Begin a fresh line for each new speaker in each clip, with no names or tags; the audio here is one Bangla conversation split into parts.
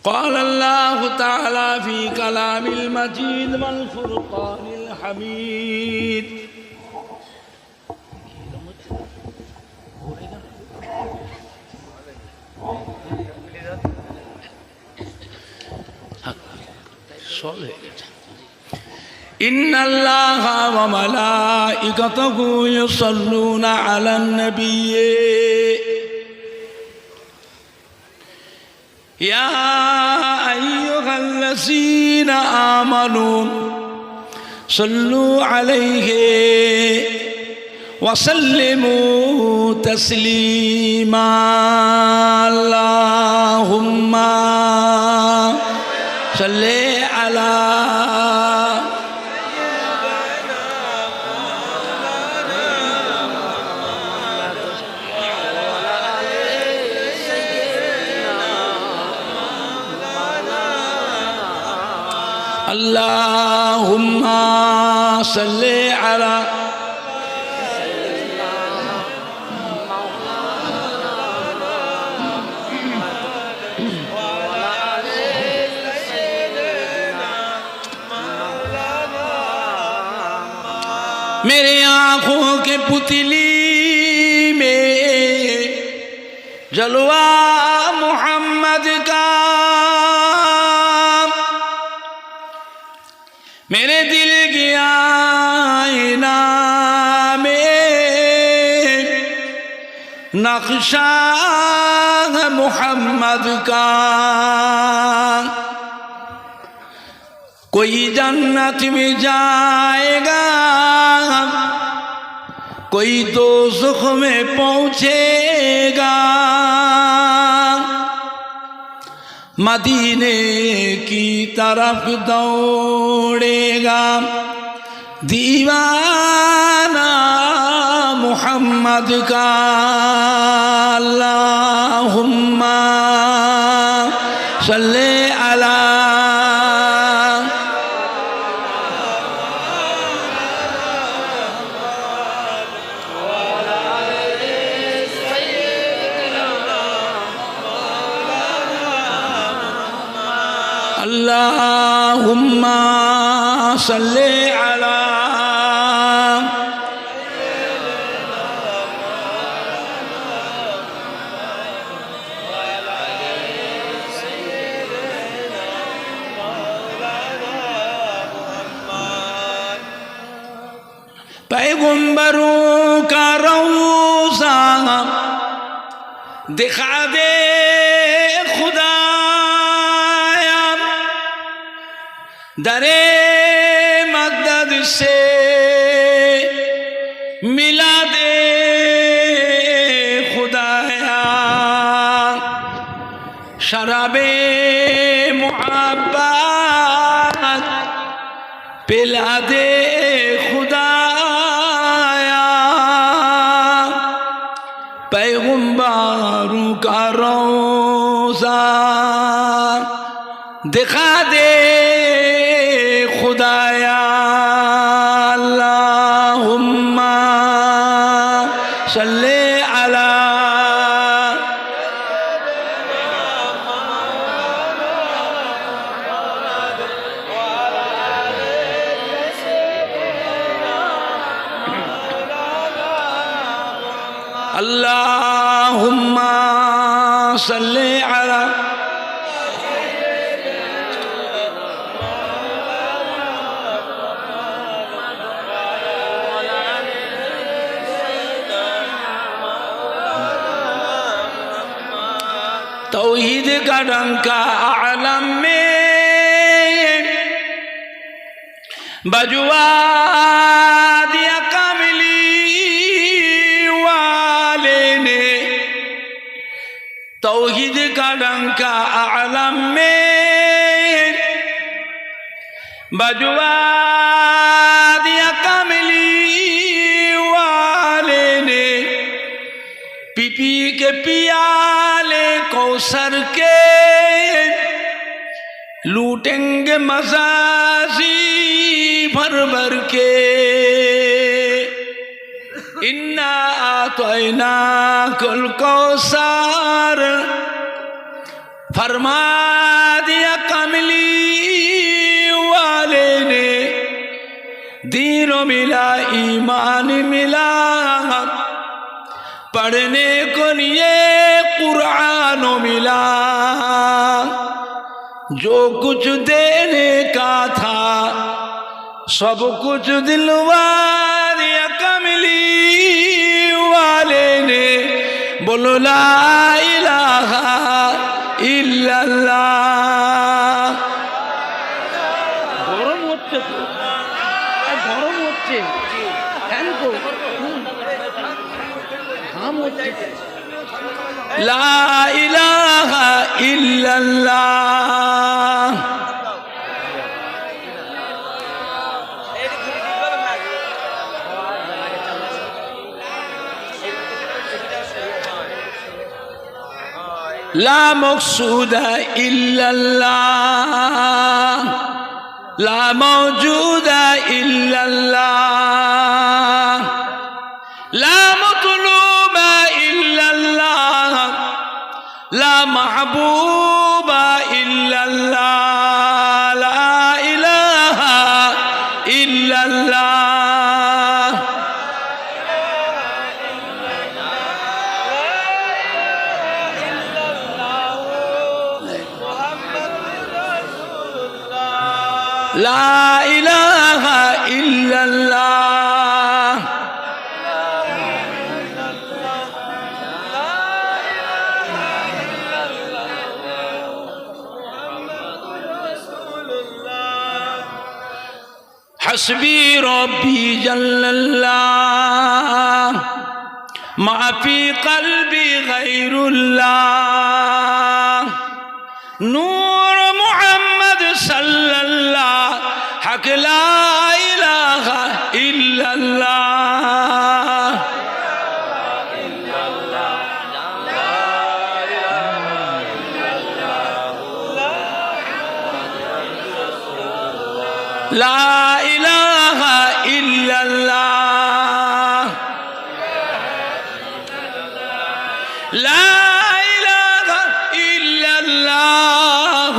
قال الله تعالى في كلام المجيد والفرقان الحميد إن الله وملائكته يصلون على النبي يا أيها الذين آمنوا صلوا عليه وسلموا تسليما اللهم صل على اللهم صل على मेरे आँखों के पुतली में जलवा मोहम्मद का मेरे दिल की आईना में नक्शा है मोहम्मद का कोई जन्नत में जाएगा कोई दोज़ख में पहुँचेगा मदीने की तरफ दौड़ेगा दीवाना मोहम्मद का अल्लाहुम्मा सल्ले अला अल्लाहुम्मा सल्ले अला पैगंबरों का रौज़ा दिखा दे खुदा दरे मदद से मिला दे खुदाया शराबे मुहब्बत पिला दे खुदाया पैगंबरों का रोज़ा दिखा दे खुदाया अल्लाहुम्मा सल्ले अला अल्लाहुम्मा सल्ले अला तौहीद का डंका आलम में बजवा दिया कमली वाले ने तौहीद का डंका आलम में बजवा दिया कमली वाले ने पी के पियाले कौसर के लूटेंगे मज़ाजी भर भर के इन्ना आतैनाकुल कौसर फरमा दिया कमली वाले ने दीनो मिला ईमान मिला पढ़ने को लिए कुरान मिला जो कुछ देने का था सब कुछ दिलवा दिया कमली वाले ने बोलो ला इलाहा इल्लल्लाह गरम হচ্ছে তো গরম হচ্ছে ফ্যান তো ঘাম হচ্ছে লা ইলাহা ইল্লাল্লাহ لا مقصود إلا الله لا موجود إلا الله لا مطلوب إلا الله لا محبوب إلا الله لا إله إلا الله لا إله إلا الله حسبي ربي جل الله ما في قلبي غير الله نور محمد صلى الله حق لا إله إلا الله لا إله إلا الله لا إله إلا الله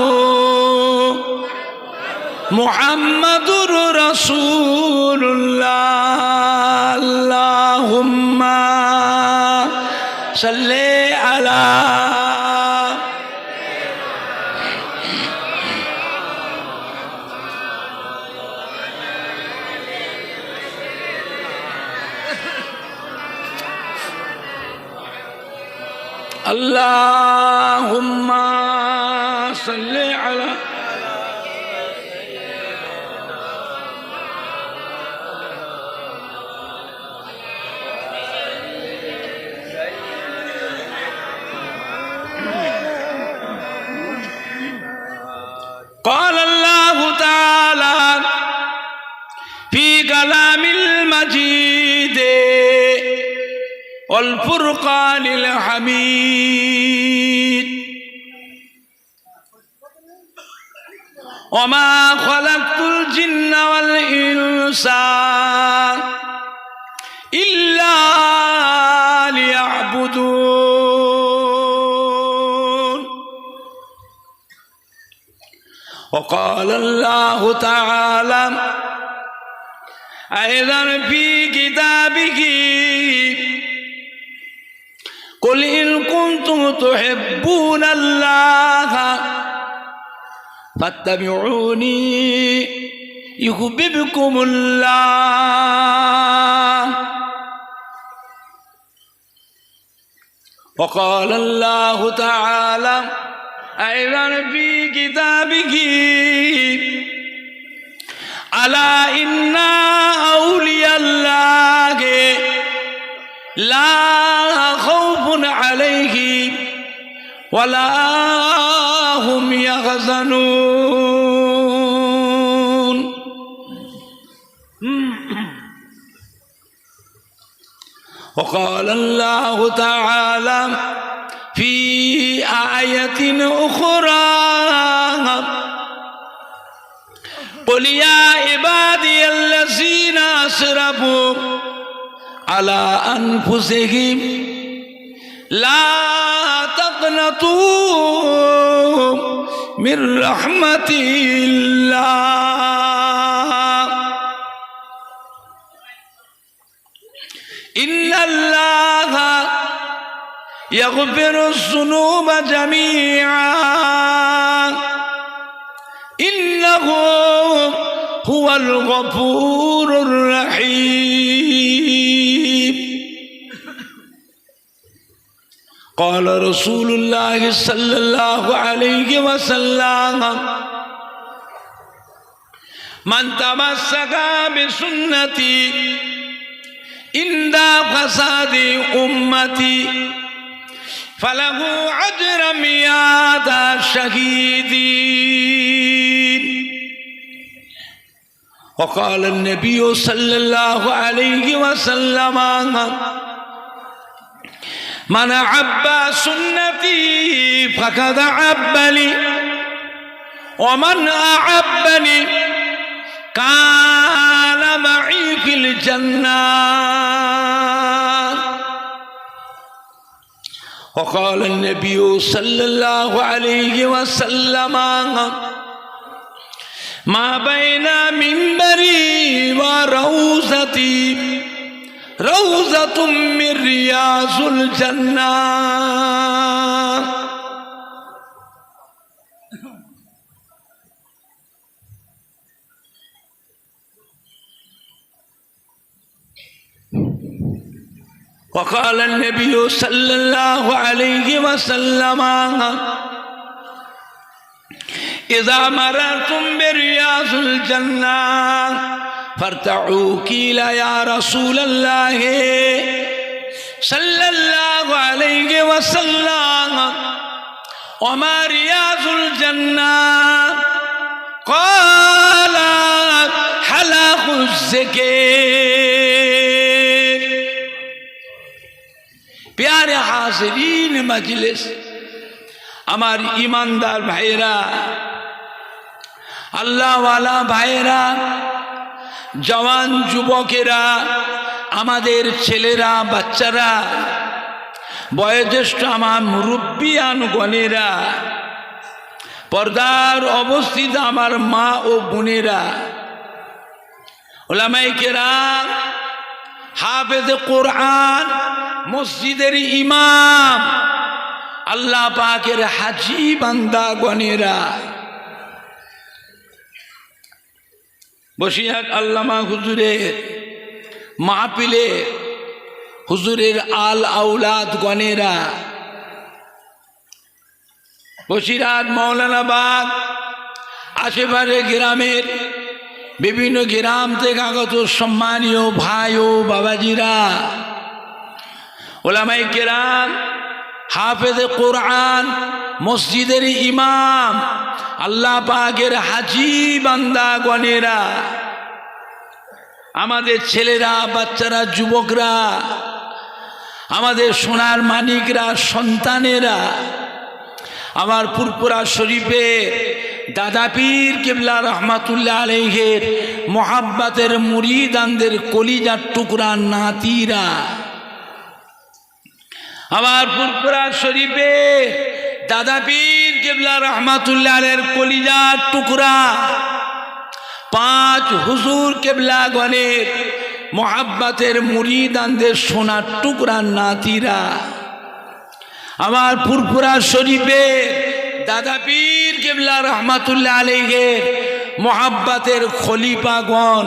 محمد رسول الله اللهم صل على اللهم صل على قال الله تعالى في كلام المجيد والفرقان الحميد وما خلقت الجن والإنس إلا ليعبدون وقال الله تعالى أيضا في كتابه قل إن كنتم تحبون الله فاتبعوني يحببكم الله وقال الله تعالى أيضا في كتابه ألا إن أولياء الله لا خوف عليهم ولا هم يحزنون وقال الله تعالى في آية أخرى قل يا عبادي الذين أسرفوا আলা আনফুসিহিম লা তাকনাতু মির রাহমাতিল্লাহ ইন্নাল্লাহা ইয়াগফিরুজ যুনুবা জামিআ ইন্নাহু হুয়াল গফুরুর রহিম قال رسول الله صلى الله عليه وسلم من تمسك بسنتي عند فساد أمتي فله أجر 100 شهيدين وقال النبي صلى الله عليه وسلم من أحب سنتي فقد أحبني ومن أحبني كان معي في الجنة وقال النبي صلى الله عليه وسلم ما بين منبري وروضتي روضة من رياض الجنة وقال النبي صلى الله عليه وسلم إذا مررتم برياض الجنة فارتعوا قيل يا رسول الله صلى الله عليه وسلم وما رياض الجنة قال حلق الذكر प्यारे हाज़रीन मजलिस हमारी ईमानदार भाईरा अल्लाह वाला भाईरा जवान যুবকেরা আমাদের ছেলেরা বাচ্চারা বয়োজ্যেষ্ঠ আমার মুরব্বিয়ান গণেরা পর্দার অবস্থিত আমার মা ও বোনেরা উলামায়ে কেরাম হাফেজ কোরআন মসজিদের ইমাম আল্লাহ পাকের হাজী বান্দা গণেরা বসিরহাট আল্লামা হুজুরের মাহফিলে হুজুরের আল আওলাদ গণেরা বসিরহাট মৌলানাবাদ আশেপাশে গ্রামের বিভিন্ন গ্রাম থেকে আগত সম্মানীয় ভাই ও বাবাজিরা উলামায়ে কেরাম হাফেজ কোরআন মসজিদের ইমাম আল্লাহ পাকের হাজী বান্দা গণেরা আমাদের ছেলেরা বাচ্চারা যুবকরা আমাদের সোনার মানিকরা সন্তানেরা আমার পুরপুরা শরীফে দাদা পীর কিবলা রহমাতুল্লাহ আলাইহির মোহাব্বতের মুরিদানদের কলিজার টুকরা নাতিরা আমার পুরপুরা শরীফে দাদা পীর কিবলা রহমাতুল্লাহ আলাইহির কলিজার টুকরা 5 হুজুর কিবলা গণের মোহাব্বতের মুরিদানদের সোনার টুকরা নাতিরা আমার পুরপুরা শরীফে দাদা পীর কিবলা রহমাতুল্লাহ আলাইহির মোহাব্বতের খলিফাগণ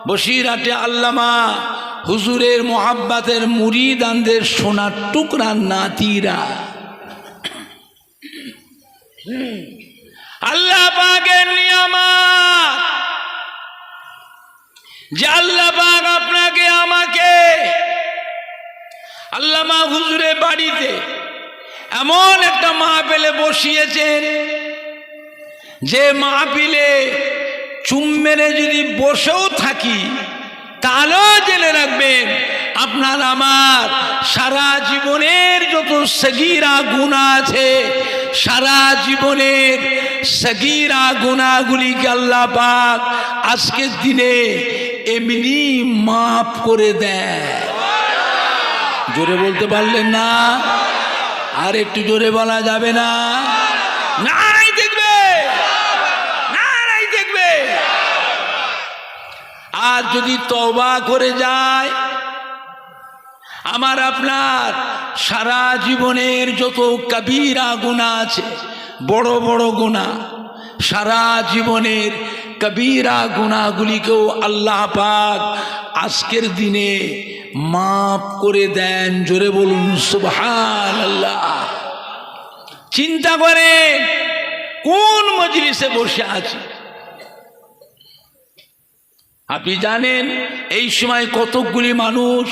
বসিরহাটে আল্লামা হুজুরের মোহাব্বতের মুরিদানদের সোনার টুকরা নাতিরা আল্লাহ পাকের নিয়ামত যে আল্লাহ পাক আপনাকে আমাকে আল্লামা হুজুরের বাড়িতে এমন একটা মাহফিলে বসিয়েছেন যে মাহফিলে চুম মেরে যদি বসেও থাকি তাহলেও জেনে রাখবেন আপনার আমার সারা জীবনের যত সগীরা গুনাহ আছে সারা জীবনের সগীরা গুনাহগুলিকে আল্লাহ পাক আজকের দিনে এমনি মাফ করে দেয়।
জোরে বলতে পারলেন না? আর একটু জোরে বলা যাবে না? নারাই দেখবে, নারাই দেখবে। আর যদি তওবা করে যায়, আমার আপনার সারা জীবনের যত কবিরা গুনাহ আছে, বড় বড় গুনাহ, সারা জীবনের কবিরা গুনাহগুলিকেও আল্লাহ পাক আজকের দিনে মাফ করে দেন। জোরে বলুন সুবহানাল্লাহ। চিন্তা করে কোন মজলিসে বসে আছি। আপনি জানেন এই সময় কতকগুলি মানুষ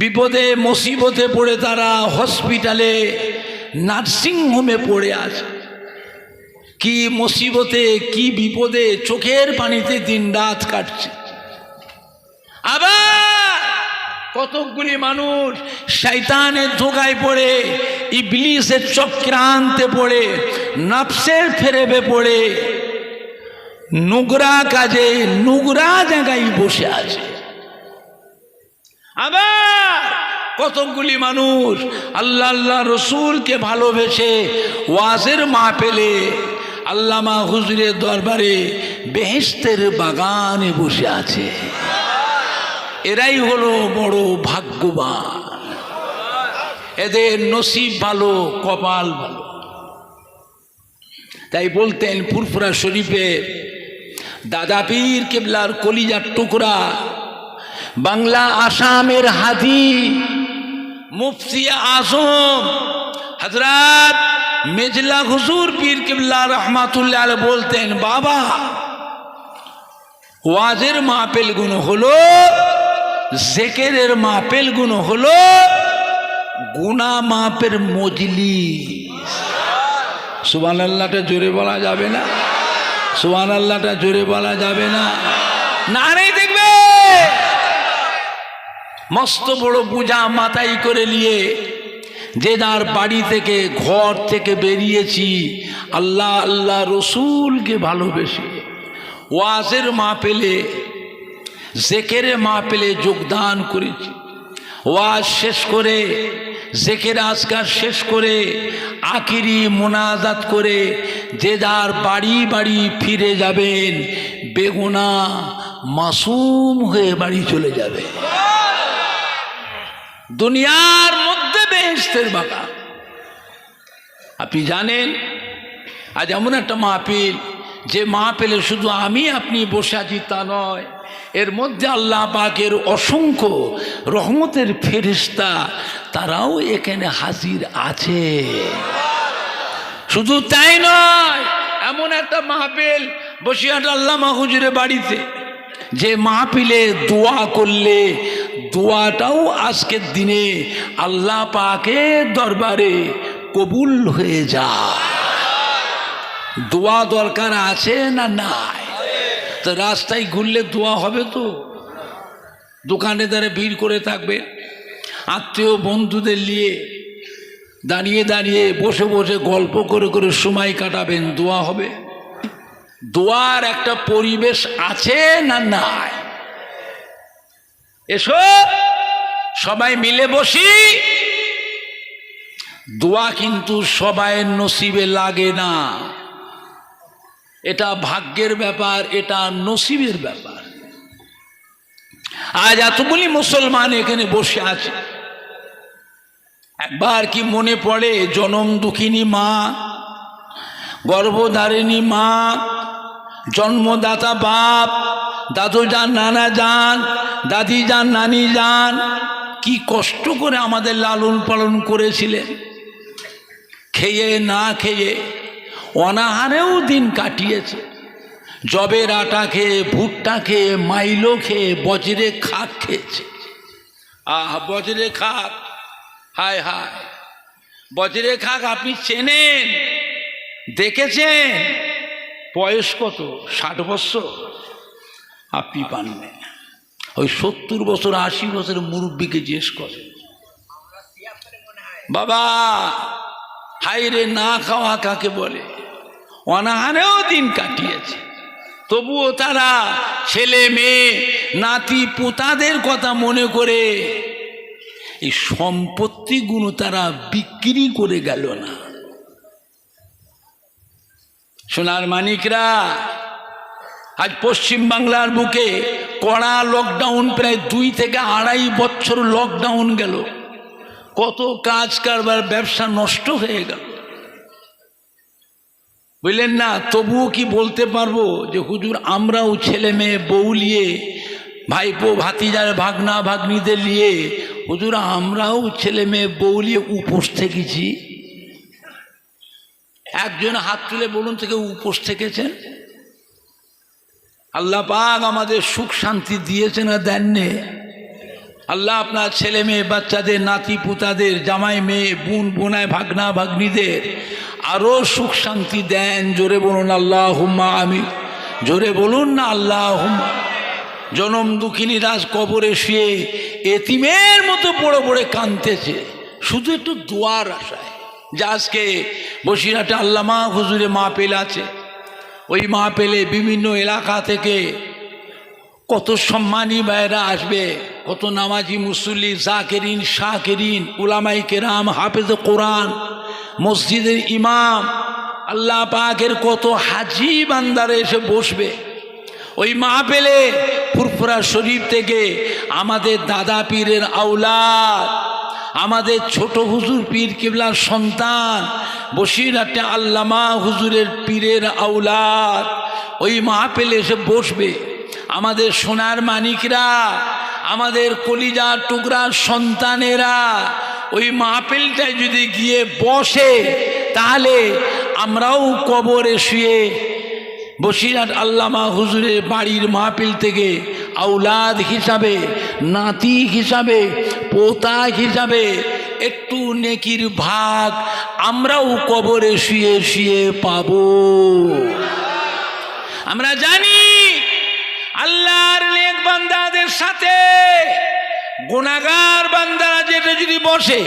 বিপদে মুসিবতে পড়ে তারা হসপিটালে, নার্সিং হোমে পড়ে আছে। কি মুসিবতে, কি বিপদে, চোখের পানিতে দিন রাত কাটছে। আবার কতকগুলি মানুষ শয়তানের ধোঁকায় পড়ে, ইবলিসের চক্রান্তে পড়ে, নফসের ফেরেবে পড়ে নোংরা কাজে, নোংরা জায়গায় বসে আছে। আবার কতকগুলি মানুষ আল্লাহ আল্লাহ রসুলকে ভালোবেসে ওয়াজের মাহফিলে, আল্লামা হুজুরের দরবারে বেহেশতের বাগানে বসে আছে। এরাই হলো বড় ভাগ্যবান, এদের নসিব ভালো, কপাল ভালো। তাই বলতেন ফুরফুরা শরীফের দাদা পীর কেবলার কলিজার টুকরা, বাংলা আসামের হাদি মুফতি আজম হযরত মেজলা হুজুর পীর কেবলা রহমাতুল্লাহ আলাইহি বলতেন, বাবা ওয়াজের মাহফিল গুণ হলো, জিকিরের মাহফিল গুণ হলো গুনাহ মাফের মজলিস। সুবহানাল্লাহটা জোরে বলা যাবে না? সুবহানাল্লাহটা জোরে বলা যাবে না? নারে দেখবে মস্ত বড় বোঝা মাথায় করে নিয়ে যে যার বাড়ি থেকে, ঘর থেকে বেরিয়েছি আল্লাহ আল্লাহ রসুলকে ভালোবেসে, ওয়াজের মাহফিলে, জিকিরের মাহফিলে যোগদান করেছি। ওয়াজ শেষ করে, জিকির আজকার শেষ করে, আখিরি মোনাজাত করে যে যার বাড়ি বাড়ি ফিরে যাবেন, বেগুনাহ মাসুম হয়ে বাড়ি চলে যাবে। দুনিয়ার মধ্যে বেহেশতের বাগান। আপনি জানেন আজ এমন একটা মাহফিল, যে মাহফিলে শুধু আমি আপনি বসে আছি তা নয়, এর মধ্যে আল্লাহ পাকের অসংখ্য রহমতের ফেরেশতা তারাও এখানে হাজির আছে। শুধু তাই নয়, এমন একটা মাহফিল বসিরহাট আল্লামা হুজুরের বাড়িতে, যে মাহফিলে দোয়া করলে দোয়াটাও আজকের দিনে আল্লাহ পাকের দরবারে কবুল হয়ে যায়। দোয়া দরকার আছে না নাই? তো রাস্তায় ঘুরলে দোয়া হবে তো? দোকানে দাঁড়িয়ে ভিড় করে থাকবে, আত্মীয় বন্ধুদের নিয়ে দাঁড়িয়ে দাঁড়িয়ে বসে বসে গল্প করে করে সময় কাটাবেন, দোয়া হবে? দোয়ার একটা পরিবেশ আছে না নাই? এসো সবাই মিলে বসি। দোয়া কিন্তু সবাই নসিবে লাগে না, এটা ভাগ্যের ব্যাপার, এটা নসিবের ব্যাপার। আজ এতগুলি মুসলমান এখানে বসে আছে, একবার কি মনে পড়ে জনম দুঃখিনী মা, গর্ভধারিণী মা, জন্মদাতা বাপ, দাদু যান, নানা যান, দাদি যান, নানি যান, কি কষ্ট করে আমাদের লালন পালন করেছিলেন। খেয়ে না খেয়ে অনাহারেও দিন কাটিয়েছে। জবের আটা খেয়ে, ভুট্টা খেয়ে, মাইলো খেয়ে, বজরে খাক খেয়েছে। বজরে খাক, হায় হায়, বজরে খাক আপনি চেনেন, দেখেছেন? বয়স কত? 60 বছর? আপনি পাননি। ওই 70 বছর 80 বছরের মুরব্বীকে জিজ্ঞেস করে, বাবা হাইরে না খাওয়া কাকে বলে? অনাহারেও দিন কাটিয়েছে, তবুও তারা ছেলে মেয়ে নাতি পোতাদের কথা মনে করে এই সম্পত্তিগুলো তারা বিক্রি করে গেল না। সোনার মানিকরা, আজ পশ্চিম বাংলার বুকে কড়া লকডাউন, প্রায় 2 থেকে 2.5 বছর লকডাউন গেল। কত কাজ কারবার ব্যবসা নষ্ট হয়ে গেল, বুঝলেন না? তবুও কি বলতে পারবো যে হুজুর আমরাও ছেলে মেয়ে বউ নিয়ে, ভাইপো ভাতিজার ভাগনা ভাগ্নিদের নিয়ে, হুজুর আমরাও ছেলে মেয়ে বউ নিয়ে উপোস থেকেছি? একজন হাত তুলে বলুন থেকে উপোস থেকেছেন? আল্লাহ পাক আমাদের সুখ শান্তি দিয়েছে না দেননি? আল্লাহ আপনার ছেলে মেয়ে বাচ্চাদের, নাতি পুতাদের, জামাই মেয়ে, বোন বোনায়, ভাগনা ভাগ্নিদের আরও সুখ শান্তি দেন। জোরে বলুন আল্লাহুম্মা আমিন। জোরে বলুন না আল্লাহুম্মা। জনম দুঃখিনী রাজ কবরে শুয়ে এতিমের মতো পড়ে পড়ে কাঁদতেছে, শুধু একটু দোয়ার আশায়। যে আজকে বসিরহাটে আল্লামা হুজুরে মাহফিল আছে, ওই মাহফিলে বিভিন্ন এলাকা থেকে কত সম্মানী ভাইরা আসবে, কত নামাজি মুসল্লি, জাকেরিন শাকেরিন, উলামায়ে কেরাম, হাফেজ কোরআন, মসজিদের ইমাম, আল্লাহ পাকের কত হাজি বান্দারে এসে বসবে। ওই মাহফিলে ফুরফুরা শরীফ থেকে আমাদের দাদা পীরের আওলাদ, আমাদের ছোট হুজুর পীর কিবলার সন্তান, বসিরহাটে আল্লামা হুজুরের পীরের আওলাদ ওই মাহফিলে এসে বসবে। আমাদের সোনার মানিকরা, আমাদের কলিজার টুকরার সন্তানেরা ওই মাহফিলটায় যদি গিয়ে বসে, তাহলে আমরাও কবরে শুয়ে বসিরহাট আল্লামা হুজুরের বাড়ির মাহফিল থেকে আওলাদ হিসাবে, নাতি হিসাবে, পোতা হিসাবে একটু নেকির ভাগ আমরাও কবরে শুয়ে শুয়ে পাব। আমরা জানি আল্লাহর নেক বান্দাদের সাথে গুনাহগার বান্দারা যেটা যদি বসে,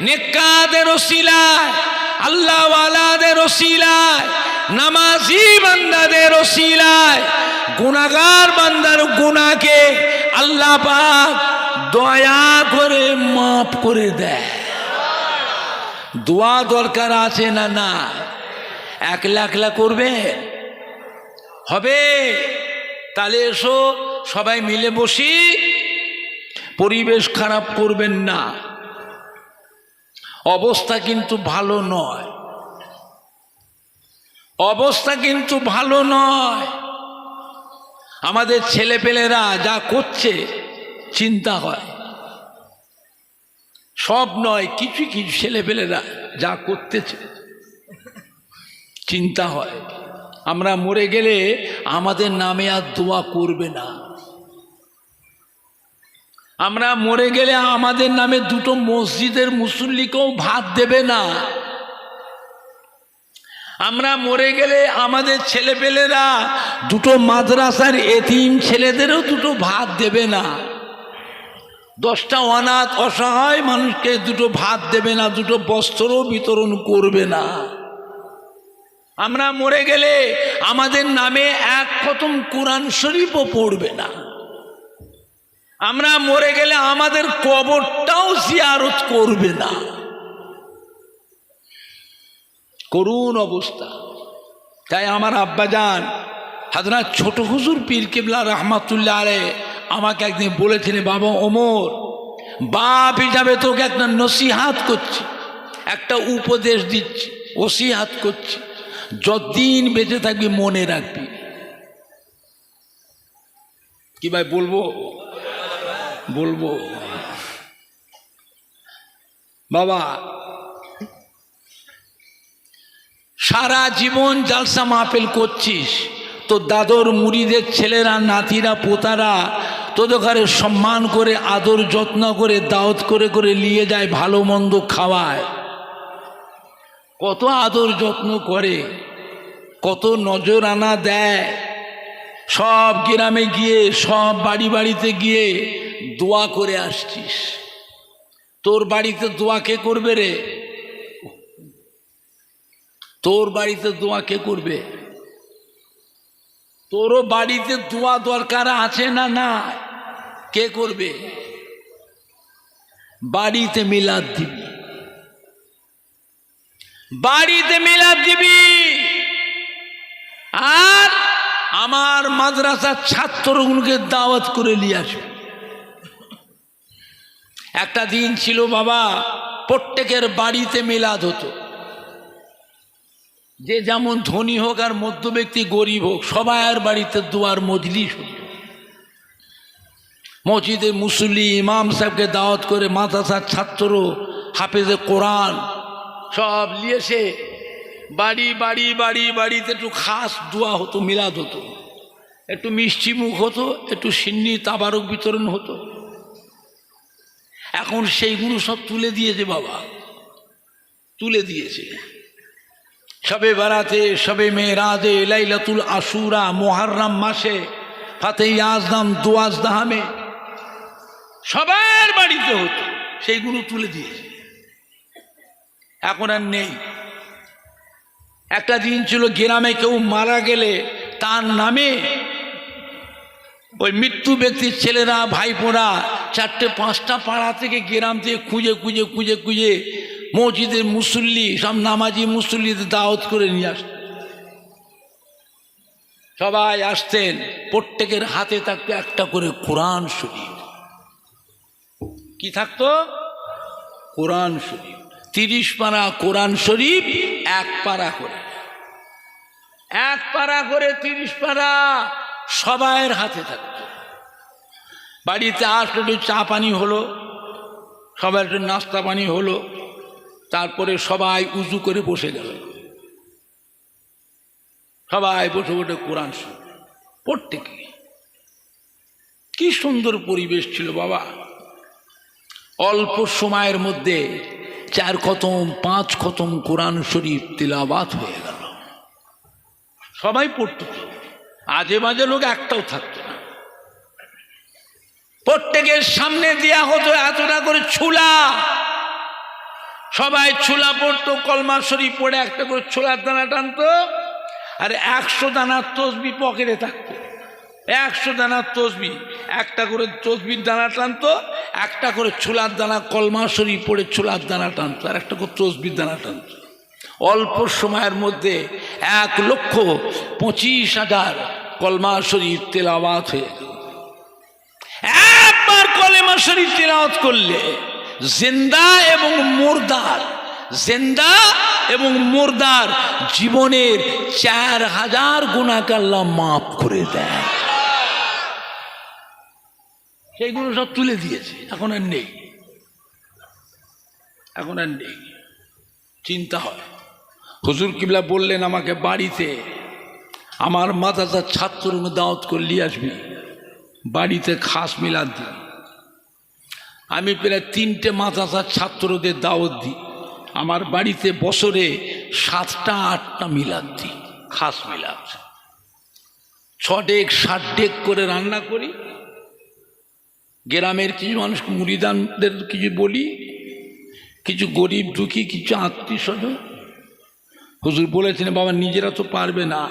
নেককারদের ওসিলায়, আল্লাহওয়ালাদের ওসিলায়, নামাজি বান্দাদের ওসিলায় গুনাহগার বান্দার গুনাহকে আল্লাহ পাক দয়া করে মাফ করে দেয়। দোয়া দরকার আছে না? না। একলা একলা করবে হবে? তাহলে এসো সবাই মিলে বসি, পরিবেশ খারাপ করবেন না। অবস্থা কিন্তু ভালো নয়, অবস্থা কিন্তু ভালো নয়। আমাদের ছেলেপেলেরা যা করছে চিন্তা হয়, সব নয়, কিছু কিছু ছেলেপেলেরা যা করতেছে চিন্তা হয়। আমরা মরে গেলে আমাদের নামে আর দোয়া করবে না। আমরা মরে গেলে আমাদের নামে 2টো মসজিদের মুসল্লিকেও ভাত দেবে না। আমরা মরে গেলে আমাদের ছেলেপেলেরা 2টো মাদ্রাসার এতিম ছেলেদেরও 2টো ভাত দেবে না। 10টা অনাথ অসহায় মানুষকে 2টো ভাত দেবে না, 2টো বস্ত্রও বিতরণ করবে না। আমরা মরে গেলে আমাদের নামে 1 খতম কোরআন শরীফও পড়বে না। আমরা মরে গেলে আমাদের কবরটাও জিয়ারত করবে না। করুণ অবস্থা। তাই আমার আব্বাজান হযরত ছোট হুজুর পীর কিবলা রহমাতুল্লাহ আলাইহি আমাকে একদিন বলেছিলেন, বাবা ওমর, বাপ হিসাবে তোকে একটা নসিহাত করছি, একটা উপদেশ দিচ্ছি, ওসিহাত করছি, যতদিন বেঁচে থাকবি মনে রাখবি। কি ভাই বলবো? বলবো বাবা, সারা জীবন জালসা মাহফিল করছিস, তো দাদর মুড়িদের ছেলেরা, নাতিরা, পোতারা তোদের ঘরে সম্মান করে, আদর যত্ন করে, দাওয়াত করে করে নিয়ে যায়, ভালো মন্দ খাওয়ায়, কত আদর যত্ন করে, কত নজরানা দেয়। সব গ্রামে গিয়ে, সব বাড়ি বাড়িতে গিয়ে দোয়া করে আসছিস। তোর বাড়িতে দোয়া কে করবে রে? তোর বাড়িতে দোয়া কে করবে? তোরও বাড়িতে দোয়া দরকার আছে না? না। কে করবে? বাড়িতে মিলাদ দিবি, বাড়িতে মিলাদ দিবি। আর আমার মাদ্রাসার ছাত্রগুলোকে দাওয়াত করে নিয়ে আসবি। একটা দিন ছিল বাবা, প্রত্যেকের বাড়িতে মিলাদ হতো। যে যেমন ধনী হোক আর মধ্য ব্যক্তি গরিব হোক, সবার বাড়িতে দোয়ার মজলিস হতো। মসজিদে মুসল্লি ইমাম সাহেবকে দাওয়াত করে মাদ্রাসার ছাত্র হাফেজে কোরআন সব নিয়েছে বাড়ি বাড়ি বাড়ি বাড়িতে একটু খাস দোয়া হতো, মিলাদ হতো, একটু মিষ্টি মুখ হতো, একটু সিন্নি তাবারক বিতরণ হতো। এখন সেইগুলো সব তুলে দিয়েছে বাবা, তুলে দিয়েছে। সবে বারাতে, সবে মেরাজে, লাইলাতুল আশুরা, মুহররম মাসে, ফাতেহ আজম, দুয়াজদাহামে সবার বাড়িতে হতো, সেইগুলো তুলে দিয়েছে, এখন আর নেই। একটা দিন ছিল গ্রামে কেউ মারা গেলে তার নামে ওই মৃত্যু ব্যক্তির ছেলেরা ভাইপোরা 4-5টা পাড়া থেকে গ্রাম থেকে খুঁজে খুঁজে খুঁজে খুঁজে মসজিদের মুসল্লি সব নামাজি মুসল্লিদের দাওয়াত করে নিয়ে আসতেন। সবাই আসতেন, প্রত্যেকের হাতে থাকতো একটা করে কোরআন শরীফ। কি থাকতো? কোরআন শরীফ। 30 পারা কোরআন শরীফ, 1 পারা করে, 1 পারা করে 30 পারা সবাইয়ের হাতে থাকতো। বাড়িতে আসলে একটু চা পানি হলো, সবার একটু নাস্তা পানি হলো, তারপরে সবাই উজু করে বসে গেল, সবাই বসে বসে কোরআন শুনল প্রত্যেকে। কি সুন্দর পরিবেশ ছিল বাবা। অল্প সময়ের মধ্যে 4 খতম 5 খতম কোরআন শরীফ তিলাওয়াত হয়ে গেল। সবাই পড়ত, আজে বাজে লোক একটাও থাকতো না। প্রত্যেকের সামনে দেয়া হতো এতটা করে ছুলা, সবাই ছুলা পড়তো, কলমা শরীফ পড়ে একটা করে ছোলার দানা টানতো, আর 100 দানার তসবি পকেটে থাকতো। 100 দানার তসবি, একটা করে তসবির দানা টানতো, একটা করে ছোলার দানা, কলমা শরীফ পড়ে ছোলার দানা টানতো, আর একটা করে তসবির দানা টানতো। অল্প সময়ের মধ্যে 1,25,000 কলমা শরীফ তেলাওয়াত হয়ে গেল। একবার কলেমা শরীফ তেলাওয়াত করলে জিন্দা এবং মুর্দার, জিন্দা এবং মুর্দার জীবনের 4000 গুনাহকে আল্লাহ মাফ করে দেয়। সেইগুলো সব তুলে দিয়েছে, এখন আর নেই, এখন আর নেই। চিন্তা হয়। হুজুর কিবলা বললেন আমাকে বাড়িতে আমার মাদ্রাসার ছাত্রকে দাওয়াত করে নিয়ে আসবি, বাড়িতে খাস মিলাদ দিই। আমি প্রায় 3টে মাদ্রাসার ছাত্রদের দাওয়াত দিই। আমার বাড়িতে বছরে 7টা-8টা মিলাদ দিই, খাস মিলাদ। 6 ডেক 7 ডেক করে রান্না করি। গ্রামের কিছু মানুষ মুরিদানদের কিছু বলি, কিছু গরিব দুঃখী, কিছু আত্মীয় স্বজন। হুজুর বলেছেন বাবা নিজেরা তো পারবে না,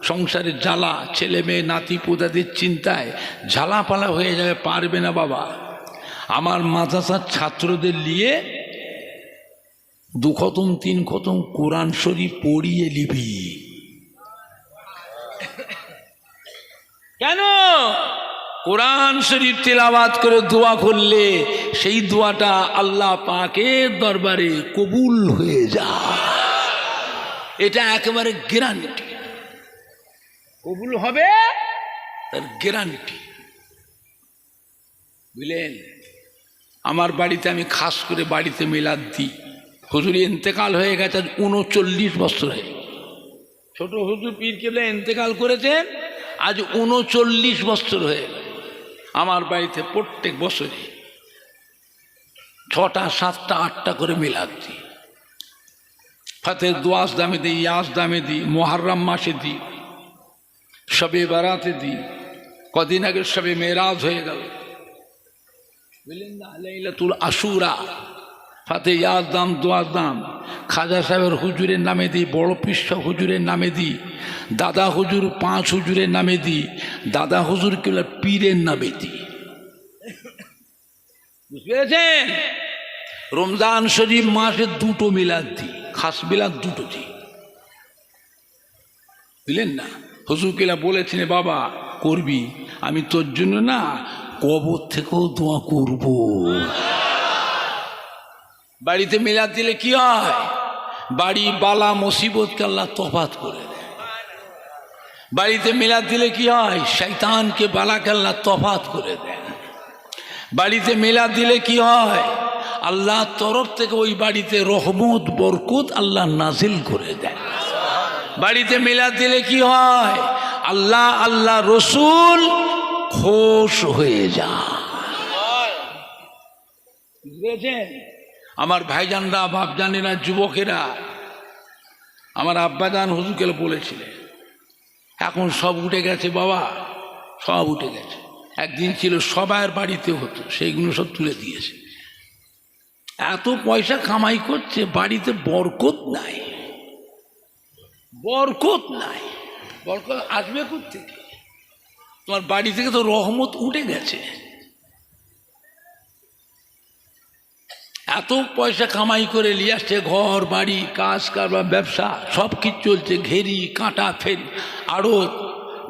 সংসারের জ্বালা, ছেলে মেয়ে নাতি পোতাদের চিন্তায় ঝালাপালা হয়ে যাবে, পারবে না বাবা। আমার মাদ্রাসার ছাত্রদের নিয়ে 2 খতম 3 খতম কোরআন শরীফ পড়িয়ে নিবি। কেন? কোরআন শরীফ তেলাওয়াত করে দোয়া করলে সেই দোয়াটা আল্লাহ পাকের দরবারে কবুল হয়ে যায়। এটা একেবারে গ্যারান্টি, কবুল হবে তার গ্যারান্টি, বুঝলেন? আমার বাড়িতে আমি খাস করে বাড়িতে মিলাদ দিই। হুজুর ইন্তেকাল হয়ে গেছে 39 বছর হয়ে। ছোট হুজুর পীর কেবলা ইন্তেকাল করেছেন, আজ 39 বছর হয়ে গেল। আমার বাড়িতে প্রত্যেক বছরে 6টা 7টা 8টা করে মিলাদ দিই। ফাতে দুয়াস দামে দিই, ইয়াস দামে দিই, মুহররম মাসে দিই, শবে বারাতে দিই। কদিন আগে শবে মেরাজ হয়ে গেল, বুঝলেন না? লাইলাতুল আশুরা, ফাতে ইয়াস দাম, দুয়াস দাম। খাজা সাহেবের হুজুরের নামে দিই, বড় পিসা হুজুরের নামে দিই, দাদা হুজুর 5 হুজুরের নামে দিই, দাদা হুজুর কেবল পীরের নামে দিই। বুঝতে পেরেছেন? রমজান শরীফ মাসে দুটো মিলাদ দিই, খাস মিলাদ দুটো দিই, বুঝলেন না? হুজুর কেলা বলেছেন বাবা করবি, আমি তোর জন্য না কবর থেকেও দোয়া করব। বাড়িতে মিলাদ দিলে কি হয়? বাড়ি বালা মুসিবতকে আল্লাহ তফাত করে দেয়। বাড়িতে মিলাদ দিলে কি হয়? শয়তানকে বালাকে আল্লাহ তফাত করে দেয়। বাড়িতে মিলাদ দিলে কি হয়? আল্লাহর তরফ থেকে ওই বাড়িতে রহমত বরকত আল্লাহ নাজিল করে দেয়। বাড়িতে মিলাদ দিলে কি হয়? আল্লাহ আল্লাহ রসুল খুশ হয়ে যায়। বুঝেছেন? আমার ভাইজানরা, বাপজানেরা, যুবকেরা, আমার আব্বাজান হুজুরকে বলেছিলেন, এখন সব উঠে গেছে বাবা, সব উঠে গেছে। একদিন ছিল সবার বাড়িতে হতো, সেইগুলো সব তুলে দিয়েছে। এত পয়সা কামাই করছে, বাড়িতে বরকত নাই, বরকত নাই। বরকত আসবে কোত্থেকে? তোমার বাড়ি থেকে তো রহমত উঠে গেছে। এত পয়সা কামাই করে নিয়ে আসছে, ঘর বাড়ি কাজ কারবার ব্যবসা সব কিছু চলছে, ঘেরি কাঁটা ফেরি আড়ত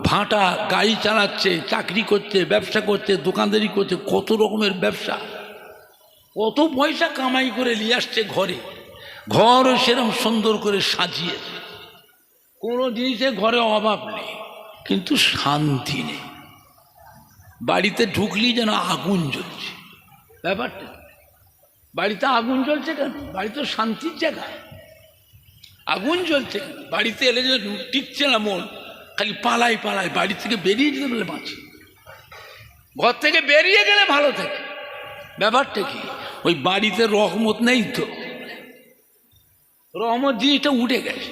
ভাঁটা, গাড়ি চালাচ্ছে, চাকরি করছে, ব্যবসা করছে, দোকানদারি করছে, কত রকমের ব্যবসা, কত পয়সা কামাই করে নিয়ে আসছে ঘরে। ঘর সেরকম সুন্দর করে সাজিয়েছে, কোনো জিনিসের ঘরে অভাব নেই, কিন্তু শান্তি নেই। বাড়িতে ঢুকলেই যেন আগুন জ্বলছে। ব্যাপারটা বাড়িতে আগুন জ্বলছে কেন? বাড়ি তো শান্তির জায়গা, আগুন জ্বলছে কেন? বাড়িতে এলে যে টিকছে না মন, খালি পালাই পালাই। বাড়ি থেকে বেরিয়ে যেতে বলে বাঁচি, ঘর থেকে বেরিয়ে গেলে ভালো থাকে। ব্যাপারটা কি? ওই বাড়িতে রহমত নেই তো, রহমত জিনিসটা উঠে গেছে,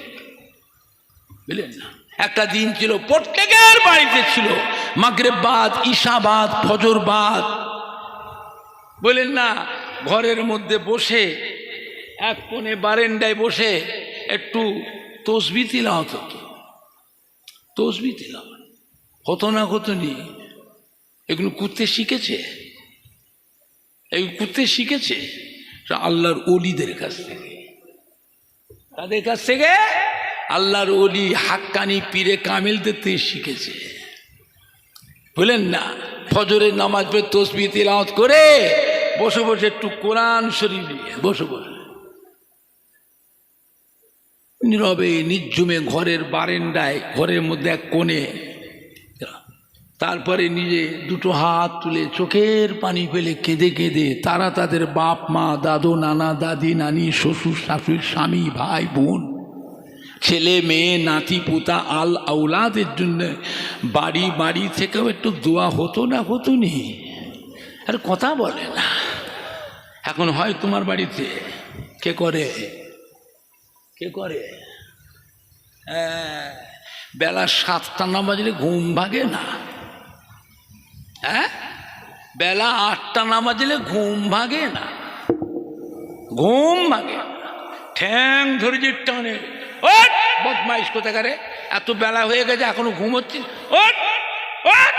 বুঝলেন না? একটা দিন ছিল প্রত্যেকের বাড়িতে ছিল মাগরিব বাদ, ঈশা বাদ, ফজর বাদ, বলেন না? ঘরের মধ্যে বসে এক কোণে বারান্দায় বসে একটু তসবিহ তিলাওয়াত হতো। তসবিহ তিলাওয়াত হতো না, হতো নি? এগুলো করতে শিখেছে, এগুলো করতে শিখেছে আল্লাহর ওলিদের কাছ থেকে। তাদের কাছ থেকে আল্লাহর ওলি হাক্কানি পীরে কামিলদের থেকে শিখেছে, বলেন না? ফজরের নামাজ পড়ে তসবিহ তিলাওয়াত করে বসে বসে একটু কোরআন শরীফ নিয়ে বসে বসে নীরবে নিঝুমে ঘরের বারান্দায়, ঘরের মধ্যে এক কোণে, তারপরে নিজে দুটো হাত তুলে চোখের পানি ফেলে কেঁদে কেঁদে তারা তাদের বাপ মা, দাদু নানা, দাদি নানি, শ্বশুর শাশুড়ি, স্বামী, ভাই বোন, ছেলে মেয়ে, নাতি পুতা, আল আউলাদের জন্য বাড়ি বাড়ি থেকেও একটু দোয়া হতো না, হতো নি? আর কথা বলে না। এখন হয় তোমার বাড়িতে কে করে? কে করে? বেলা 7টা না বাজলে ঘুম ভাগে না, হ্যাঁ? বেলা 8টা না বাজলে ঘুম ভাগে না, ঘুম ভাগে না। ঠ্যাং ধরে যে টানে, ওঠ বদমাইশ কোথাকারে, এত বেলা হয়ে গেছে এখনো ঘুম হচ্ছে, ওঠ ওঠ,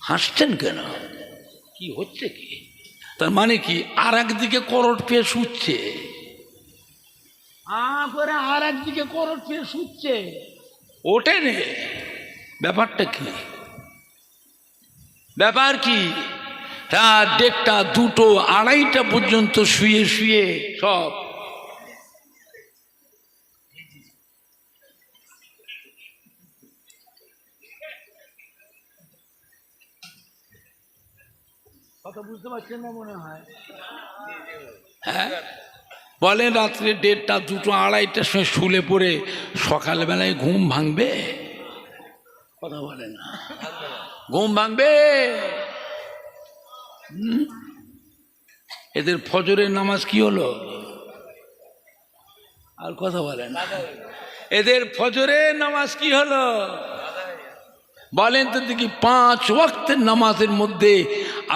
হাসছেন কেন? কি হচ্ছে কি? তার মানে কি? আর একদিকে করট পেয়ে শুচ্ছে, করে আর একদিকে করট পেয়ে শুচ্ছে, ওঠে নে। ব্যাপারটা কি? ব্যাপার কি? রাত 1টা 2টো 2:30টা পর্যন্ত শুয়ে শুয়ে সব কথা বুঝতে পারছেন না মনে হয়? হ্যাঁ, বলেন রাত্রে 1:30 2টো 2:30টার সময় শুলে পড়ে সকালবেলায় ঘুম ভাঙবে? কথা বলে না, ঘুম ভাঙবে? এদের ফজরের নামাজ কি হলো? আর কথা বলেন, এদের ফজরের নামাজ কি হলো? বলেন তো দেখি, 5 ওয়াক্তের নামাজের মধ্যে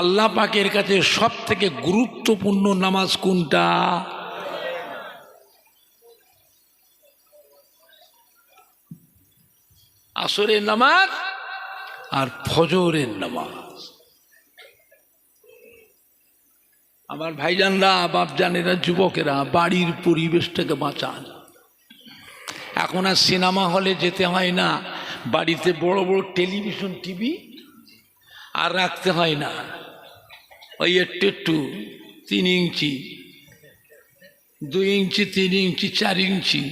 আল্লাহ পাকের কাছে সব থেকে গুরুত্বপূর্ণ নামাজ কোনটা? আসরের নামাজ আর ফজরের নামাজ। আমার ভাইজানরা, বাপজানেরা, যুবকেরা, বাড়ির পরিবেশটাকে বাঁচান। এখন আর সিনেমা হলে যেতে হয় না, বাড়িতে বড় বড় টেলিভিশন টিভি আর রাখতে হয় না। ওই একটু 3 ইঞ্চি, 2 ইঞ্চি, 3 ইঞ্চি, 4 ইঞ্চি,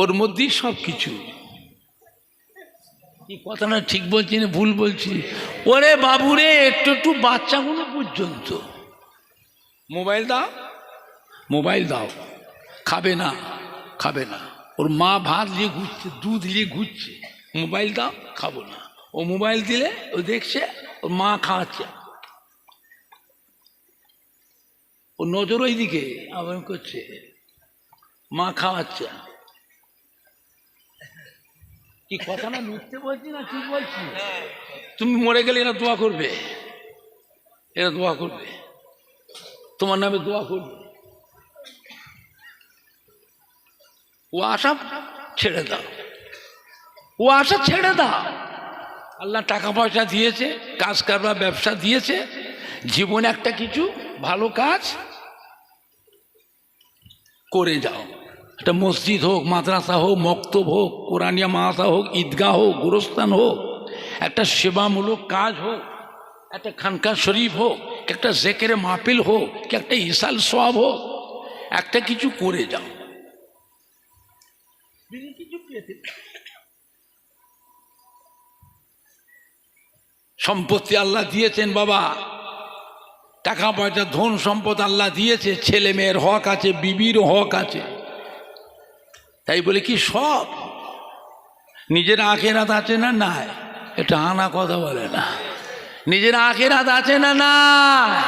ওর মধ্যেই সব কিছু। কি কথা না ঠিক বলছি না ভুল বলছি? ওরে বাবুরে, একটু বাচ্চাগুলো পর্যন্ত মোবাইল দাও, মোবাইল দাও, খাবে না, খাবে না। ওর মা ভাত নিয়ে ঘুরছে, দুধ নিয়ে ঘুরছে, মোবাইল দাও, খাবো না। ও মোবাইল দিলে ও দেখছে, ওর মা খাওয়াচ্ছে, ও নজর ওই দিকে আবার করছে, মা খাওয়াচ্ছে। কি কথা না মিথ্যে বলছি না ঠিক বলছি? তুমি মরে গেলে এরা দোয়া করবে, এরা দোয়া করবে, তোমার নামে দোয়া করবে। ও আশা ছেড়ে দাও, ও আশা ছেড়ে দাও। আল্লাহ টাকা পয়সা দিয়েছে, কাজ কারবার ব্যবসা দিয়েছে, জীবনে একটা কিছু ভালো কাজ করে যাও। একটা মসজিদ হোক, মাদ্রাসা হোক, মক্তব হোক, কোরআনিয়া মাদ্রাসা হোক, ঈদগাহ হোক, গোরস্থান হোক, একটা সেবামূলক কাজ হোক, একটা খানকা শরীফ হোক, একটা জেকেরে মাহফিল হোক, কি একটা ইসাল সওয়াব হোক, একটা কিছু করে যাও। সম্পত্তি আল্লাহ দিয়েছেন বাবা, টাকা পয়সা ধন সম্পদ আল্লাহ দিয়েছে, ছেলে মেয়ের হক আছে, বিবির হক আছে। তাই বলে কি সব নিজের আখেরাত আছে না নাই? এটা আনা কথা বলে না। নিজের আখেরাত আছে না নাই?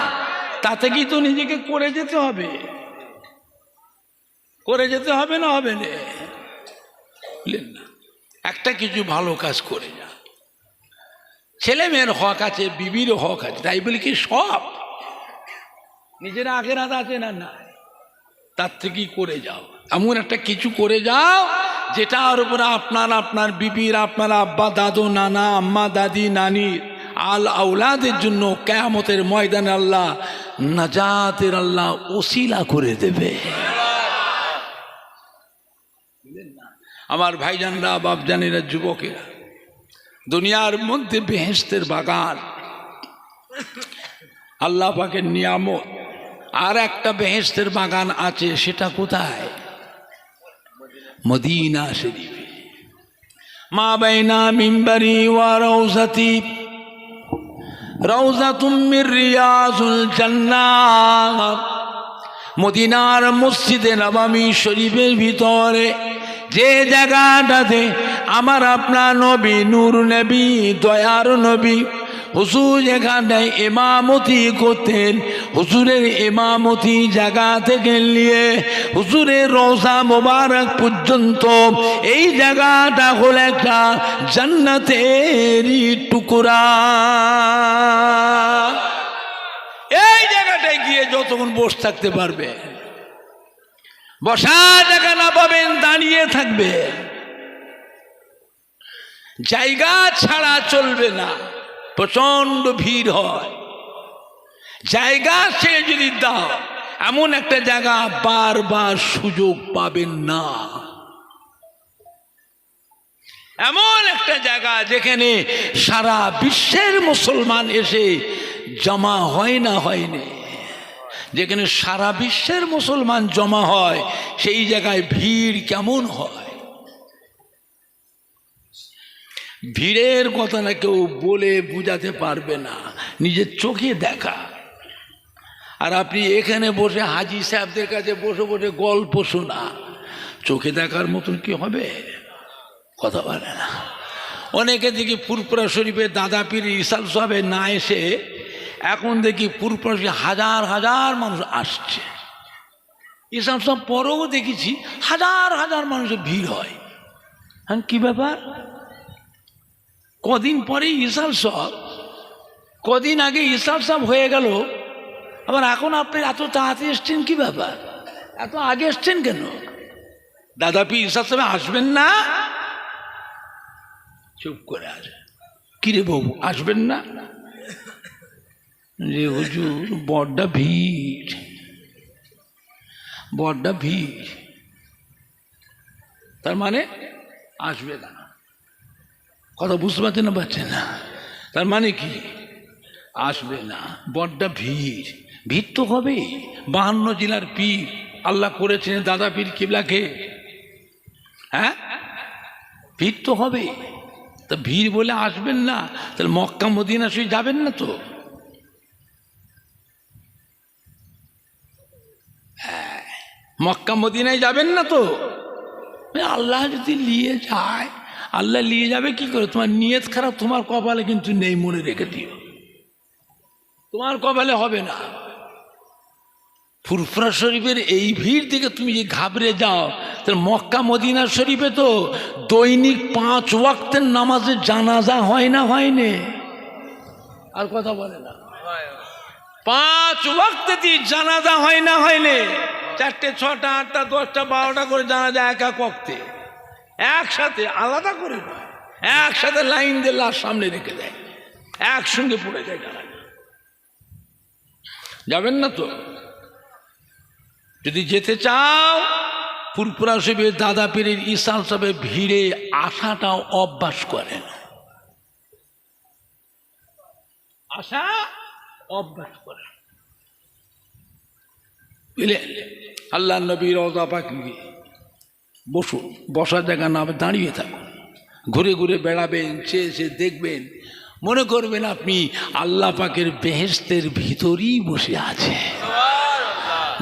তাতে কি তো নিজেকে করে যেতে হবে, করে যেতে হবে না, হবে না? বুঝলেন না? একটা কিছু ভালো কাজ করে যা। ছেলে মেয়ের হক আছে, বিবির হক আছে, তাই বলে কি সব নিজের আখেরাত আছে না নাই? তার থেকেই করে যাও, এমন একটা কিছু করে যাও যেটার উপরে আপনার, আপনার বিবির, আপনার আব্বা, দাদু, নানা, আম্মা, দাদি, নানির আল আউলাদের জন্য কিয়ামতের ময়দানে আল্লাহ নাজাতের আল্লাহ ওসিলা করে দেবে। আমার ভাইজানরা, বাপজানেরা, যুবকেরা, দুনিয়ার মধ্যে বেহেশতের বাগান, আল্লাহ পাকের নিয়ামত। আর একটা বেহেশতের বাগান আছে, সেটা কোথায়? মদিনা শরীফে। মা বাইনা মিম্বরি ওয়া রাউজাতি রাউজাতুম মির রিয়াজুল জান্নাহ। মদিনার মসজিদে নববী শরীফের ভিতরে যে জায়গাটাতে আমার আপনার নবী, নূর নবী, দয়ার নবী হুজুর এখানটায় ইমামতি করতেন। হুজুরের ইমামতি জায়গা থেকে নিয়ে হুজুরের রওজা মোবারক পর্যন্ত এই জায়গাটা হলো একটা জান্নাতেরই টুকরা। এই জায়গাটায় গিয়ে যতক্ষণ বসে থাকতে পারবে, বসা জায়গা না পাবেন, দাঁড়িয়ে থাকবে, জায়গা ছাড়া চলবে না, প্রচন্ড ভিড় হয়। জায়গা ছেড়ে যদি দাও, এমন একটা জায়গা বারবার সুযোগ পাবেন না। এমন একটা জায়গা যেখানে সারা বিশ্বের মুসলমান এসে জমা হয় না, হয়নি। যেখানে সারা বিশ্বের মুসলমান জমা হয়, সেই জায়গায় ভিড় কেমন হয়? ভিড়ের কথা না কেউ বলে বোঝাতে পারবে না, নিজের চোখে দেখা। আর আপনি এখানে বসে হাজি সাহেবদের কাছে বসে বসে গল্প শোনা, চোখে দেখার মতন কি হবে? কথা বলে না। অনেকে দেখি ফুরফুরা শরীফে দাদা পীর ইসাল সাহেবে না এসে এখন দেখি ফুরফুরা শরীফে হাজার হাজার মানুষ আসছে। ইসাল সাহেব পরেও দেখেছি হাজার হাজার মানুষের ভিড় হয়। হ্যাঁ, কি ব্যাপার? কদিন পরে ইসাল সাহেব, কদিন আগে ইসাল সাহেব হয়ে গেল, আবার এখন আপনি এত তাড়াতাড়ি এসছেন, কি ব্যাপার? এত আগে এসছেন কেন? দাদা পীর ইসাল সাহেব আসবেন না? চুপ করে আসে। কিরে বাবু আসবেন না? রে হুজুর বড্ডা ভিড়, বড্ডা ভিড়। তার মানে আসবে না। কথা বুঝতে পারছেন না? পারছেন না? তার মানে কি? আসবে না, বড্ডা ভিড়। ভিড় তো হবে, 52 জেলার পীর আল্লাহ করেছেন দাদা পীর কিবলাকে। হ্যাঁ, ভিড় তো হবে। তা ভিড় বলে আসবেন না, তাহলে মক্কা মদিনা শরীফ যাবেন না তো? হ্যাঁ, মক্কা মদিনায় যাবেন না তো? আল্লাহ যদি নিয়ে যায়, আল্লাহ নিয়ে যাবে কি করে? তোমার নিয়ত খারাপ, তোমার কপালে কিন্তু নেই, মনে রেখে দিও। তোমার কপালে হবে না। ফুরফুরা শরীফের এই ভিড় থেকে তুমি যে ঘাবড়ে যাও, তাহলে মক্কা মদিনা শরীফে তো দৈনিক 5 ওয়াক্তের নামাজের জানাজা হয় না? হয়নি? আর কথা বলে না। 5 ওয়াক্তে জানাজা হয় না? হয়নি? 4টে 6টা 8টা 10টা 12টা করে জানাজা এক এক ওয়াক্তে, একসাথে, আলাদা করে নয়, একসাথে লাইন দিয়ে লাশ সামনে রেখে দেয়, একসঙ্গে পড়ে যায় জানাজা। যাবেন না তো? যদি যেতে চাও, ফুরফুরা শরীফের দাদা পীরের ইসাল সাহেবের ভিড়ে আসাটাও অভ্যাস করেন, আসা অভ্যাস করেন। বুঝলেন? আল্লাহ নবীর রওজা পাক বসুন, বসার জায়গা না, দাঁড়িয়ে থাকুন, ঘুরে ঘুরে বেড়াবেন, চেয়ে দেখবেন, মনে করবেন আপনি আল্লাহ পাকের বেহেশতের ভিতরেই বসে আছে।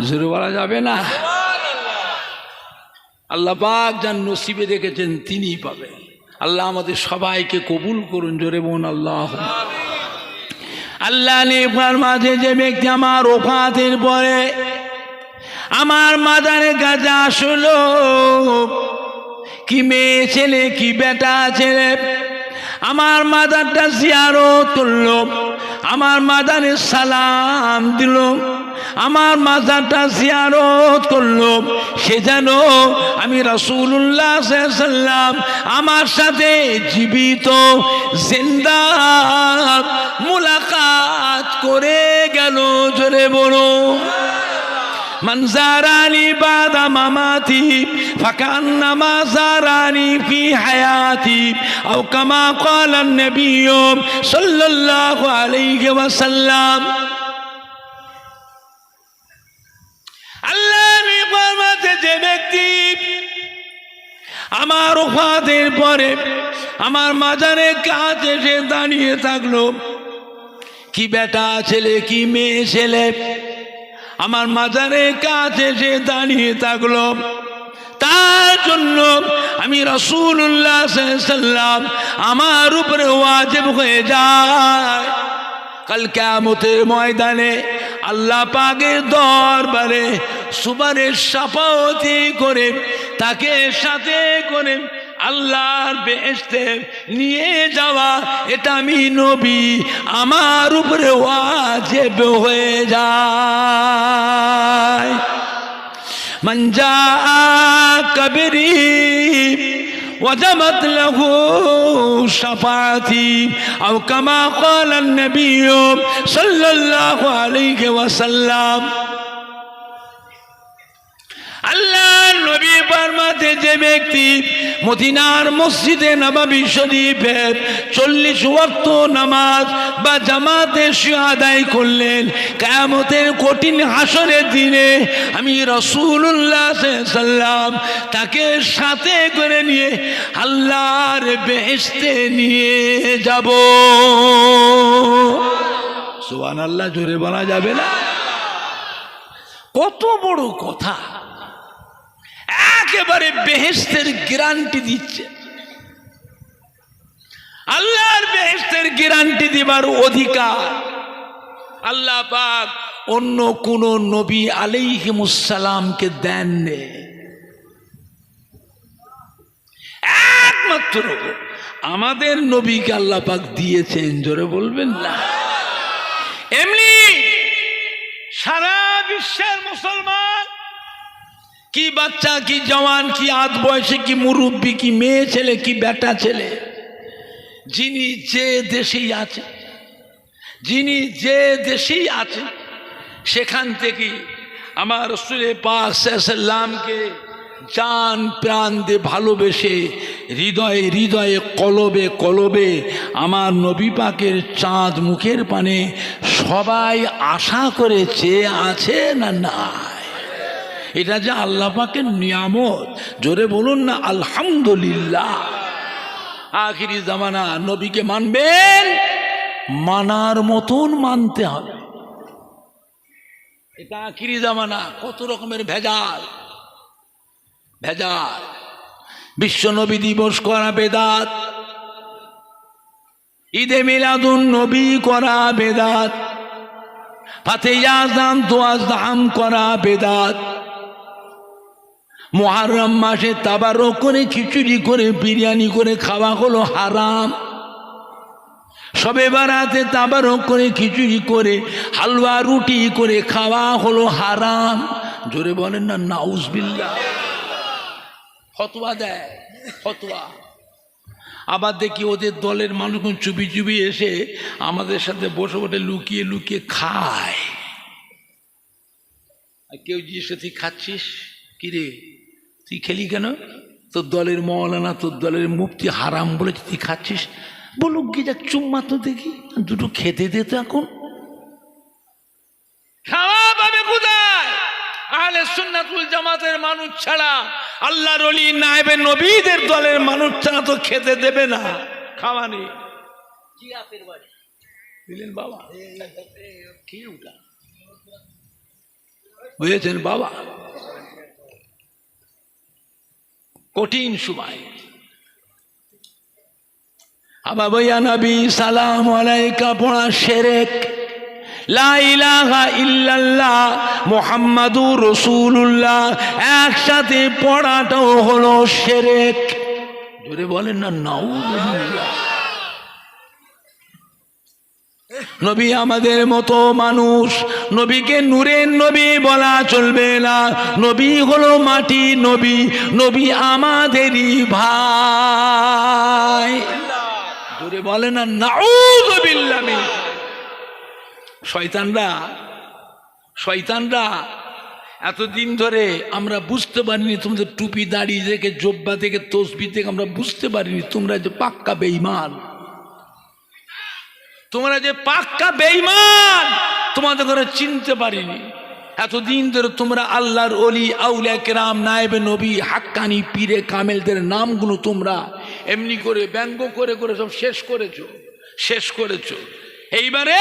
জোরে বলা যাবে না? আল্লাহ পাক যার নসিবে রেখেছেন তিনিই পাবেন। আল্লাহ আমাদের সবাইকে কবুল করুন। জোরে বোন আল্লাহ। আল্লাহ নেপার মাঝে যে ব্যক্তি আমার ওফাতের পরে আমার মাজারের কাছে আসলো, কি মেয়ে ছেলে কি বেটা ছেলে, আমার মাজারটা জিয়ারত করলো, আমার মাজারে সালাম দিল, আমার মাজারটা জিয়ারত করলো, সে যেন আমি রাসূলুল্লাহ সাল্লাল্লাহু আলাইহি ওয়াসাল্লাম আমার সাথে জীবিত জিন্দা মুলাকাত করে গেল। জোরে বলো মান জারানি বাদা মামাতি ফাকান্নামা জারানি ফি হায়াতি আও কামা ক্বালা নবী সাল্লাল্লাহু আলাইহি ওয়াসাল্লাম। আল্লাহর নিয়ামতে যে ব্যক্তি আমার ওফাতের পরে আমার মাজারের কাছে এসে দাঁড়িয়ে থাকলো, কি বেটা ছেলে কি মেয়ে ছেলে আমার মাজারের কাছে এসে দাঁড়িয়ে থাকলো, তার জন্য আমি রাসূলুল্লাহ সাল্লাল্লাহু আলাইহি ওয়াসাল্লাম আমার উপরে ওয়াজিব হয়ে যায় কাল কিয়ামতের ময়দানে আল্লাহ পাকের দরবারে সুবহানের শাফাআতি করে তাকে সাথে করে আল্লাহর বেহেশতে নিয়ে যাওয়া, এটা আমি নবী আমার উপরে ওয়াজিব হয়ে যায়। মান জাআ কবরি ওয়াজাবাত লাহু শাফাআতি আও কামা ক্বালা নবী সাল্লাল্লাহু আলাইহি ওয়াসাল্লাম। আল্লাহর নবী ফরমাতে যে ব্যক্তি মদিনার মসজিদে নববী শরীফের 40 ওয়াক্ত নামাজ বা জামাতে আদায় করলেন, কিয়ামতের কঠিন হাসরের দিনে আমি রাসূলুল্লাহ সাল্লাল্লাহু আলাইহি ওয়াসাল্লাম তাকে সাথে করে নিয়ে আল্লাহর বেহেশতে নিয়ে যাব। সুবহানাল্লাহ, জোরে বলা যাবে না? কত বড় কথা! একেবারে বেহেশতের গ্যারান্টি দিচ্ছে। আল্লাহর বেহেশতের গ্যারান্টি দিবার অধিকার আল্লাহ পাক অন্য কোন নবী আলাইহিমুস সালামকে দেননি। একমাত্র আমাদের নবীকে আল্লাহ পাক দিয়েছেন। জোরে বলবেন না? এমনি সারা বিশ্বের মুসলমান, কি বাচ্চা কি জওয়ান কি আধ বয়সে কি মুরব্বী কি মেয়ে ছেলে কি বেটা ছেলে, যিনি যে দেশেই আছে, যিনি যে দেশেই আছে, সেখান থেকে আমার রাসূল পাক সাল্লাল্লাহু আলাইহি ওয়াসাল্লামকে জান প্রাণ দিয়ে ভালোবেসে হৃদয়ে হৃদয়ে কলবে কলবে আমার নবী পাকের চাঁদ মুখের পানে সবাই আশা করে চেয়ে আছে না নাই? এটা যে আল্লাহ পাকের নিয়ামত, জোরে বলুন না আলহামদুলিল্লাহ। আখিরি জামানা নবীকে মানবেন, মানার মতন মানতে হবে। এটা আখিরি জামানা, কত রকমের ভেজাল ভেজাল। বিশ্ব নবী দিবস করা বেদাত, ঈদে মিলাদুন নবী করা বেদাত, ফাতেহী আযম দোয়াজদাম করা বেদাত, মুহররম মাসে তাবারক করে খিচুড়ি করে বিরিয়ানি করে খাওয়া হলো হারাম। শবে বারাতে তাবারক করে খিচুড়ি করে হালুয়া রুটি করে খাওয়া হলো হারাম। জোরে বলেন না নাউজুবিল্লাহ। ফতোয়া দেয়, ফতোয়া। আবার দেখি ওদের দলের মানুষজন চুপি চুপি এসে আমাদের সাথে বসে বসে লুকিয়ে লুকিয়ে খায়। আর কেউ জিজ্ঞেস, তুই খাচ্ছিস কি রে, তুই খেলি কেন? তোর দলের মৌলানা, তোর দলের মুফতি হারাম বলেছে, তুই খাচ্ছিস। বলুক কি যাক, চুম্মা তো দেখি, দুটো খেতে দে তো। এখন খাওয়া পাবে কোথায়? আহলে সুন্নাত ওয়াল জামাতের মানুষ ছাড়া, আল্লাহর ওলি নায়েবে নবীদের দলের মানুষ ছাড়া তো খেতে দেবে না। খাওয়া নেই। দিলেন বাবা, কি ওটা বুঝেছেন বাবা? কঠিন সময়। আবার বইয়া নবী সালাম আলাইকা পড়া শিরক, লা ইলাহা ইল্লাল্লাহ মুহাম্মাদুর রাসূলুল্লাহ একসাথে পড়াটাও হলো শিরক। জোরে বলেন না নাউজুবিল্লাহ। নবী আমাদের মতো মানুষ, নবীকে নূরের নবী বলা চলবে না। নবী হলো মাটি নবী, নবী আমাদেরই ভাই। জোরে বলেন না নাউজুবিল্লাহ। শয়তানরা এতদিন ধরে আমরা বুঝতে পারিনি, তোমাদের টুপি দাড়ি থেকে জব্বা থেকে তসবিহ থেকে আমরা বুঝতে পারিনি তোমরা যে পাক্কা বেঈমান। তোমরা যে পাক্কা বেঈমান তোমাদের ঘরে চিনতে পারিনি। এতদিন ধরে তোমরা আল্লাহর ওলি আউলিয়া কেরাম নায়েবে নবী হাক্কানি পীরে কামেলদের নামগুলো তোমরা এমনি করে ব্যঙ্গ করে করে সব শেষ করেছো। এইবারে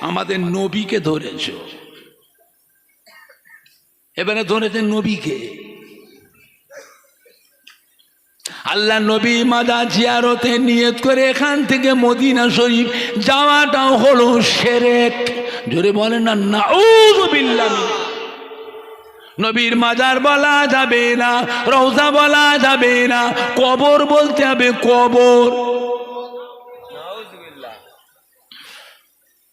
আমাদের নবীকে ধরেছ, এবারে ধরেছেন নবীকে। আল্লাহ নবী মাজার জিয়ারতে নিয়ত করে এখান থেকে মদিনা শরীফ যাওয়াটাও হলো শিরক। জোরে বলেন না নাউজুবিল্লাহ। নবীর মাজার বলা যাবে না, রওজা বলা যাবে না, কবর বলতে হবে কবর।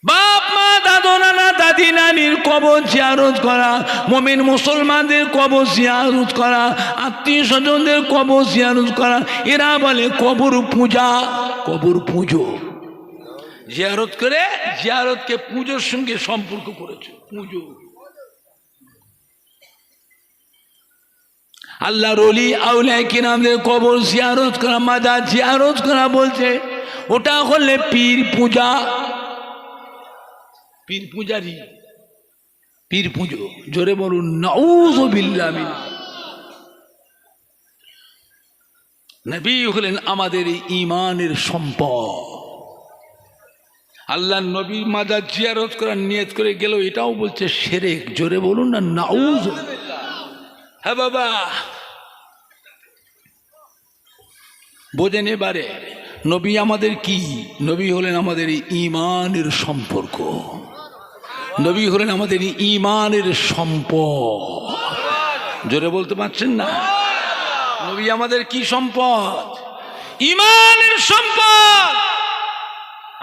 বাপ মা দাদু নানা দাদি নানির কবর জিয়ারত করা, মুমিন মুসলমানদের কবর জিয়ারত করা, আত্মীয় স্বজনদের কবর জিয়ারত করা, এরা বলে কবর পূজা। কবর পুজো জিয়ারত করে, জিয়ারতকে পুজোর সঙ্গে সম্পর্ক করেছে। পুজো আল্লাহর ওলি আউলিয়া কিরামদের কবর জিয়ারত করা, মাজার জিয়ারত করা বলছে ওটা হলে পীর পূজা। পীর পূজারি, পীর পুজো। জোরে বলুন নাউজুবিল্লাহ। নবী হলেন আমাদের ঈমানের সম্পদ। আল্লাহ নবীর মাজার জিয়ারত করার নিয়ত করে গেল, এটাও বলছে শিরক। জোরে বলুন না নাউজুবিল্লাহ। হ্যাঁ বাবা, বোঝেন এবারে নবী আমাদের কি? নবী হলেন আমাদের ঈমানের সম্পর্ক। নবী হলেন আমাদের ঈমানের সম্পদ। জোরে বলতে পারছেন না? নবী আমাদের কি সম্পদ? ঈমানের সম্পদ।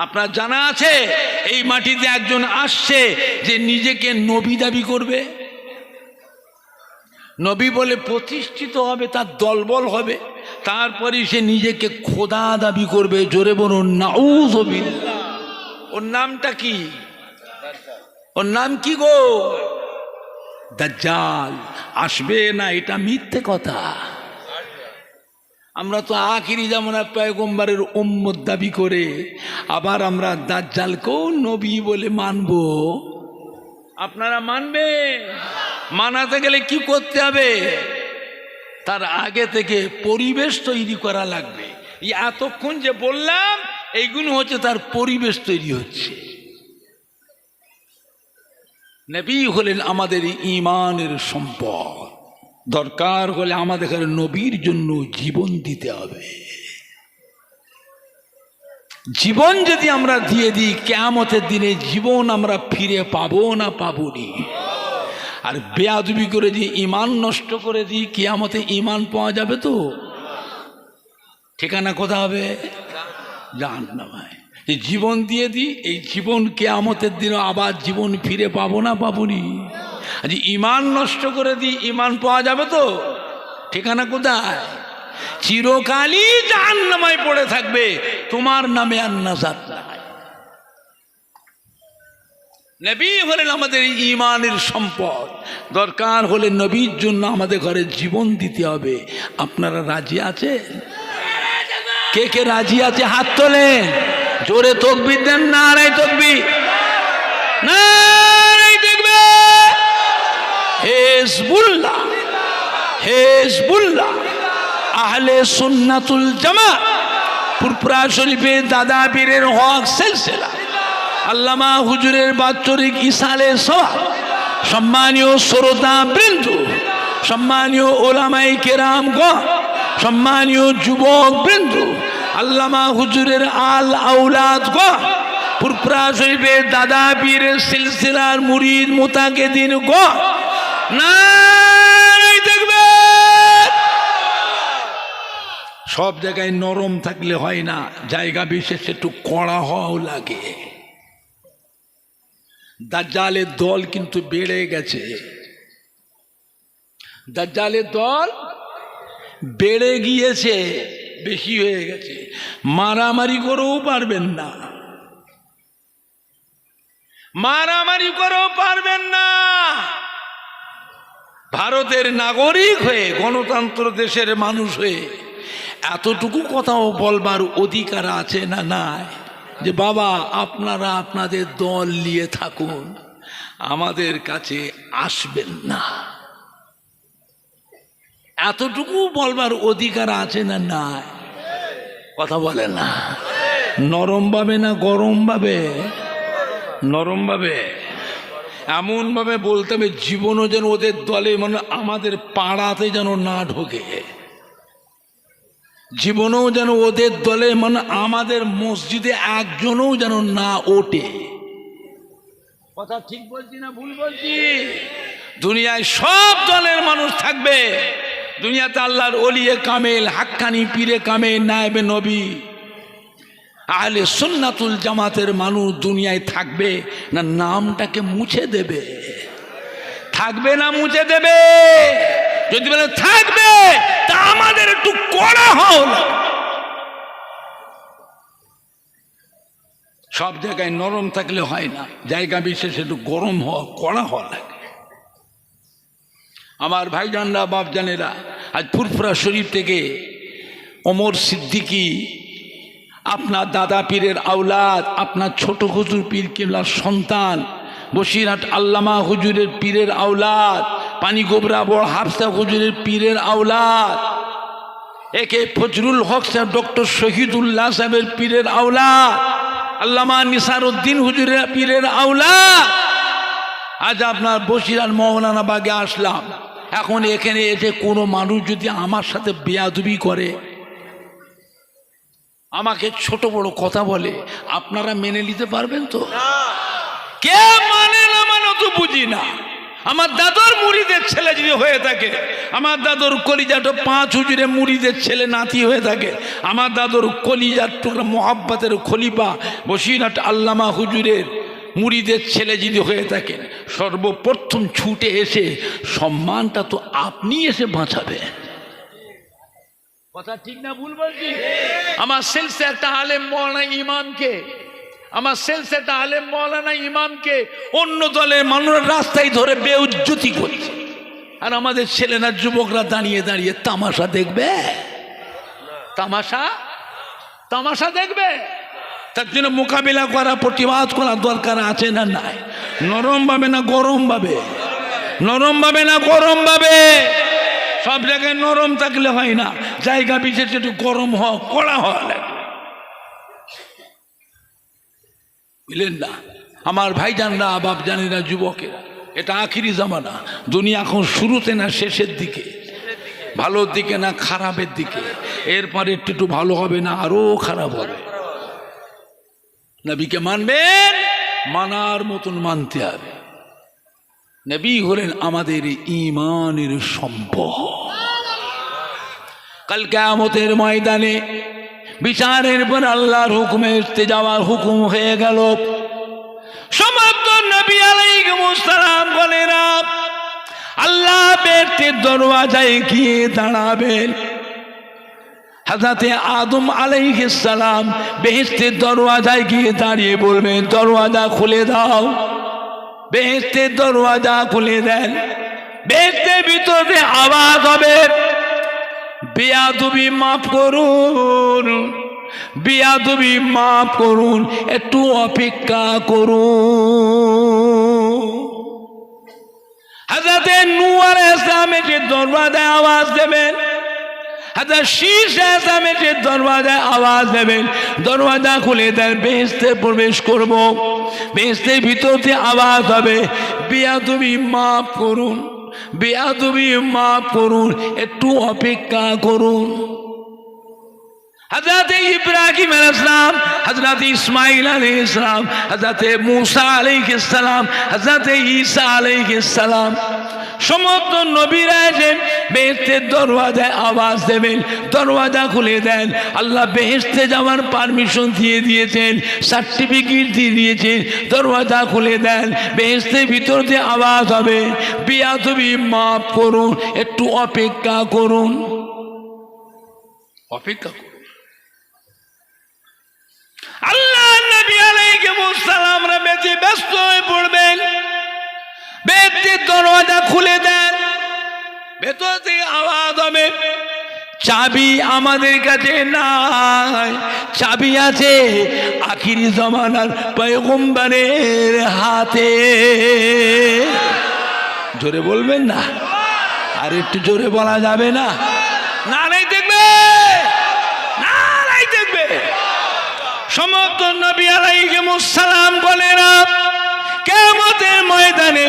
আপনার জানা আছে এই মাটিতে একজন আসছে যে নিজেকে নবী দাবি করবে, নবী বলে প্রতিষ্ঠিত হবে, তার দলবল হবে, তারপরে সে নিজেকে খোদা দাবি করবে। জোরে বলুন নাউযুবিল্লাহ। ওর নামটা কি? ওর নাম কি গো? দাজ্জাল। আসবে না এটা মিথ্যে কথা। আমরা তো আখিরি জামানার পয়গম্বরের উম্মত দাবি করে আবার আমরা দাজ্জালকেও নবী বলে মানব। আপনারা মানবে? মানাতে গেলে কি করতে হবে? তার আগে থেকে পরিবেশ তৈরি করা লাগবে। এই এতক্ষণ যে বললাম এইগুলো হচ্ছে তার পরিবেশ তৈরি হচ্ছে। নবী হলেন আমাদের ঈমানের সম্পদ। দরকার হলে আমাদের নবীর জন্য জীবন দিতে হবে। জীবন যদি আমরা দিয়ে দিই কিয়ামতের দিনে জীবন আমরা ফিরে পাবো না পাবনি। আর বেয়াদবি করে দিয়ে ঈমান নষ্ট করে দিই কিয়ামতে ঈমান পাওয়া যাবে তো? ঠিকানা কোথা হবে? জাহান্নামে। এই জীবন দিয়ে দিই, এই জীবন কিয়ামতের দিনে আবার জীবন ফিরে পাবো না পাবনি। আর ঈমান নষ্ট করে দিই ঈমান পাওয়া যাবে তো? ঠিকানা কোথায়? চিরকালই জাহান্নামে পড়ে থাকবে, তোমার নামে আর নাজাত নাই। নবী হলেন আমাদের ঈমানের সম্পদ। দরকার হলে নবীর জন্য আমাদের ঘরে জীবন দিতে হবে। আপনারা রাজি আছেন? কে কে রাজি আছে হাত তোলেন। জোরে তাকবীর দেন। নারায়ে তাকবীর, নারায়ে তাকবীর। হিজবুল্লাহ, হিজবুল্লাহ, আহলে সুন্নাতুল জামাত, ফুরফুরা শরীফে দাদা পীরের হক সিলসিলা, আল্লামা হুজুরের বাৎসরিক ইসালে সওয়াব। সম্মানীয় শ্রোতা বৃন্দ, সম্মানীয় ওলামায়ে কেরামগণ, সম্মানীয় যুবক বৃন্দ, আল্লামা হুজুরের আল আওলাদগণ, ফুরফুরা শরীফের দাদা পীরের সিলসিলার মুরিদ মুতাকিদিনগণ, নারায়ে তাকবীর। সব জায়গায় নরম থাকলে হয় না, জায়গা বিশেষে একটু কড়া হওয়াও লাগে। দাজ্জালের দল কিন্তু বেড়ে গেছে। দাজ্জালের দল বেড়ে গিয়েছে, বেশি হয়ে গেছে। মারামারি করেও পারবেন না, মারামারি করেও পারবেন না। ভারতের নাগরিক হয়ে, গণতন্ত্র দেশের মানুষ হয়ে এতটুকু কথাও বলবার অধিকার আছে না নাই যে বাবা আপনারা আপনাদের দল নিয়ে থাকুন, আমাদের কাছে আসবেন না। এতটুকু বলবার অধিকার আছে না নাই? কথা বলে না। নরম ভাবে না গরম ভাবে? নরম ভাবে। এমন ভাবে বলতে হবে জীবনও যেন ওদের দলে, মানে আমাদের পাড়াতে যেন না ঢোকে। জীবনেও যেন ওদের দলে, মানে আমাদের মসজিদে একজনও যেন না ওঠে। কথা ঠিক বলছি না ভুল বলছি? দুনিয়ায় সব দলের মানুষ থাকবে। দুনিয়াতে আল্লাহর ওলিয়ে কামেল, হাক্কানি পীরে কামেল, নায়েবে নবী, আহলে সুন্নাতুল জামাতের মানুষ দুনিয়ায় থাকবে না নামটাকে মুছে দেবে? থাকবে না মুছে দেবে? যদি বলে থাকবে তা আমাদের একটু কড়া হও না। সব জায়গায় নরম থাকলে হয় না, জায়গা বিশেষে একটু গরম হওয়া, কড়া হওয়া লাগে। আমার ভাইজানরা, বাপজানেরা, আজ ফুরফুরা শরীফ থেকে ওমর সিদ্দিকী, আপনার দাদা পীরের আওলাদ, আপনার ছোট হুজুর পীর কিবলার সন্তান, বসিরহাট আল্লামা হুজুরের পীরের আওলাদ, পানিগোবরা বড় হাফসা হুজুরের পীরের আওলাদ, একে ফজলুল হক সাহেব, ডক্টর শহীদুল্লাহ সাহেবের পীরের আওলাদ, আল্লামা নিসারউদ্দিন হুজুরের পীরের আওলাদ। আজ আপনার বসিরহাট মৌলানা বাগে আসলাম। এখন এখানে এসে কোনো মানুষ যদি আমার সাথে বেয়াদবি করে, আমাকে ছোট বড় কথা বলে, আপনারা মেনে নিতে পারবেন তো? কে মানে না মানে তো বুঝি না। আমার দাদুর মুরিদের ছেলে যদি হয়ে থাকে, আমার দাদুর কলিজাটা 5 হুজুরের মুরিদের ছেলে নাতি হয়ে থাকে, আমার দাদুর কলিজার টুকরা মোহাব্বতের খলিফা বসিরহাট আল্লামা হুজুরের মুরিদের ছেলে যদি হয়ে থাকেন, সর্বপ্রথম ছুটে এসে সম্মানটা তো আপনি এসে বাঁচাবেন। কথা ঠিক না ভুল বলছি? আমার সেলসে একটা আলেম মৌলানা ইমামকে, আমার সেলসে একটা আলেম মৌলানা ইমামকে অন্য দলের মানুষরা রাস্তায় ধরে বেউজ্জতি করছে, আর আমাদের ছেলেরা যুবকরা দাঁড়িয়ে দাঁড়িয়ে তামাশা দেখবে। তামাশা তামাশা দেখবে। তার জন্য মোকাবিলা করা, প্রতিবাদ করা দরকার আছে না নাই? নরম ভাবে না গরম ভাবে? নরম ভাবে না গরম ভাবে? সব জায়গায় নরম থাকলে হয় না, জায়গা বিশেষ একটু গরম হওয়া, কড়া হওয়া লাগবে, বুঝলেন না? আমার ভাইজানরা, বাপ জানেরা, যুবকেরা, এটা আখিরি জামানা। দুনিয়া এখন শুরুতে না শেষের দিকে, ভালোর দিকে না খারাপের দিকে। এরপরে একটু ভালো হবে না আরো খারাপ হবে। নবীকে মানবেন, মানার মতন মানতে হবে। নবী হলেন আমাদের ঈমানের সম্পদ। কাল কিয়ামতের ময়দানে বিচারের পর আল্লাহর হুকুমে উঠতে যাওয়ার হুকুম হয়ে গেল। সমস্ত নবী আলাইহিস সালাম বলেন আল্লাহ বেহেশতের দরওয়াজায় গিয়ে দাঁড়াবেন। হযরতে আদম আলাইহিস সালাম বেহেশতের দরওয়াজায় গিয়ে দাঁড়িয়ে বলবেন, দরওয়াজা খুলে দাও। বেহেশতের দরওয়াজা খুলে দেন। বেহেশতের ভিতরে আওয়াজ হবে, বেয়াদবি মাফ করুন, বেয়াদবি মাফ করুন, একটু অপেক্ষা করুন। হযরতে নূহ আলাইহিস সালামের যে দরওয়াজায় আওয়াজ দেবেন, হযরত শীশ আলাইহিস সালামের যে দরওয়াজায় আওয়াজ দেবেন, দরওয়াজা খুলে দেন, বেহেশতে প্রবেশ করব। বেহেশতের ভিতরে আওয়াজ হবে, বেয়াদবি মাফ করুন, বেয়াদবি মাফ করুন, একটু অপেক্ষা করুন। হযরত ইব্রাহিম আলাইহিস সালাম, হযরত ইসমাঈল আলাইহিস সালাম, হযরত মূসা আলাইহিস সালাম, হযরত ঈসা আলাইহিস সালাম, সমস্ত নবীরা এসে বেহেশতের দরওয়াজায় আওয়াজ দেবেন, দরওয়াজা খুলে দেন। আল্লাহ বেহেশতে যাওয়ার পারমিশন দিয়ে দিয়েছেন, সার্টিফিকেট দিয়ে দিয়েছেন, দরওয়াজা খুলে দেন। বেহেশতের ভিতর দিয়ে আওয়াজ হবে, বেয়াদবি মাফ করুন, একটু অপেক্ষা করুন। অপেক্ষা করুন। আল্লাহ নবী আলাইহিস সালামরা বেঁচে ব্যস্ত হয়ে পড়বেন। বেহেশতের দরওয়াজা খুলে দেন, ভেতর থেকে আওয়াজ হবে, চাবি আমাদের কাছে নাই, চাবি আছে আখিরি জামানার পয়গম্বরের হাতে। জোরে বলবেন না? আর একটু জোরে বলা যাবে না? নারাই দেখবে, নারাই দেখবে। সমস্ত নবী আলাইহিস সালাম বলেন কিয়ামতের ময়দানে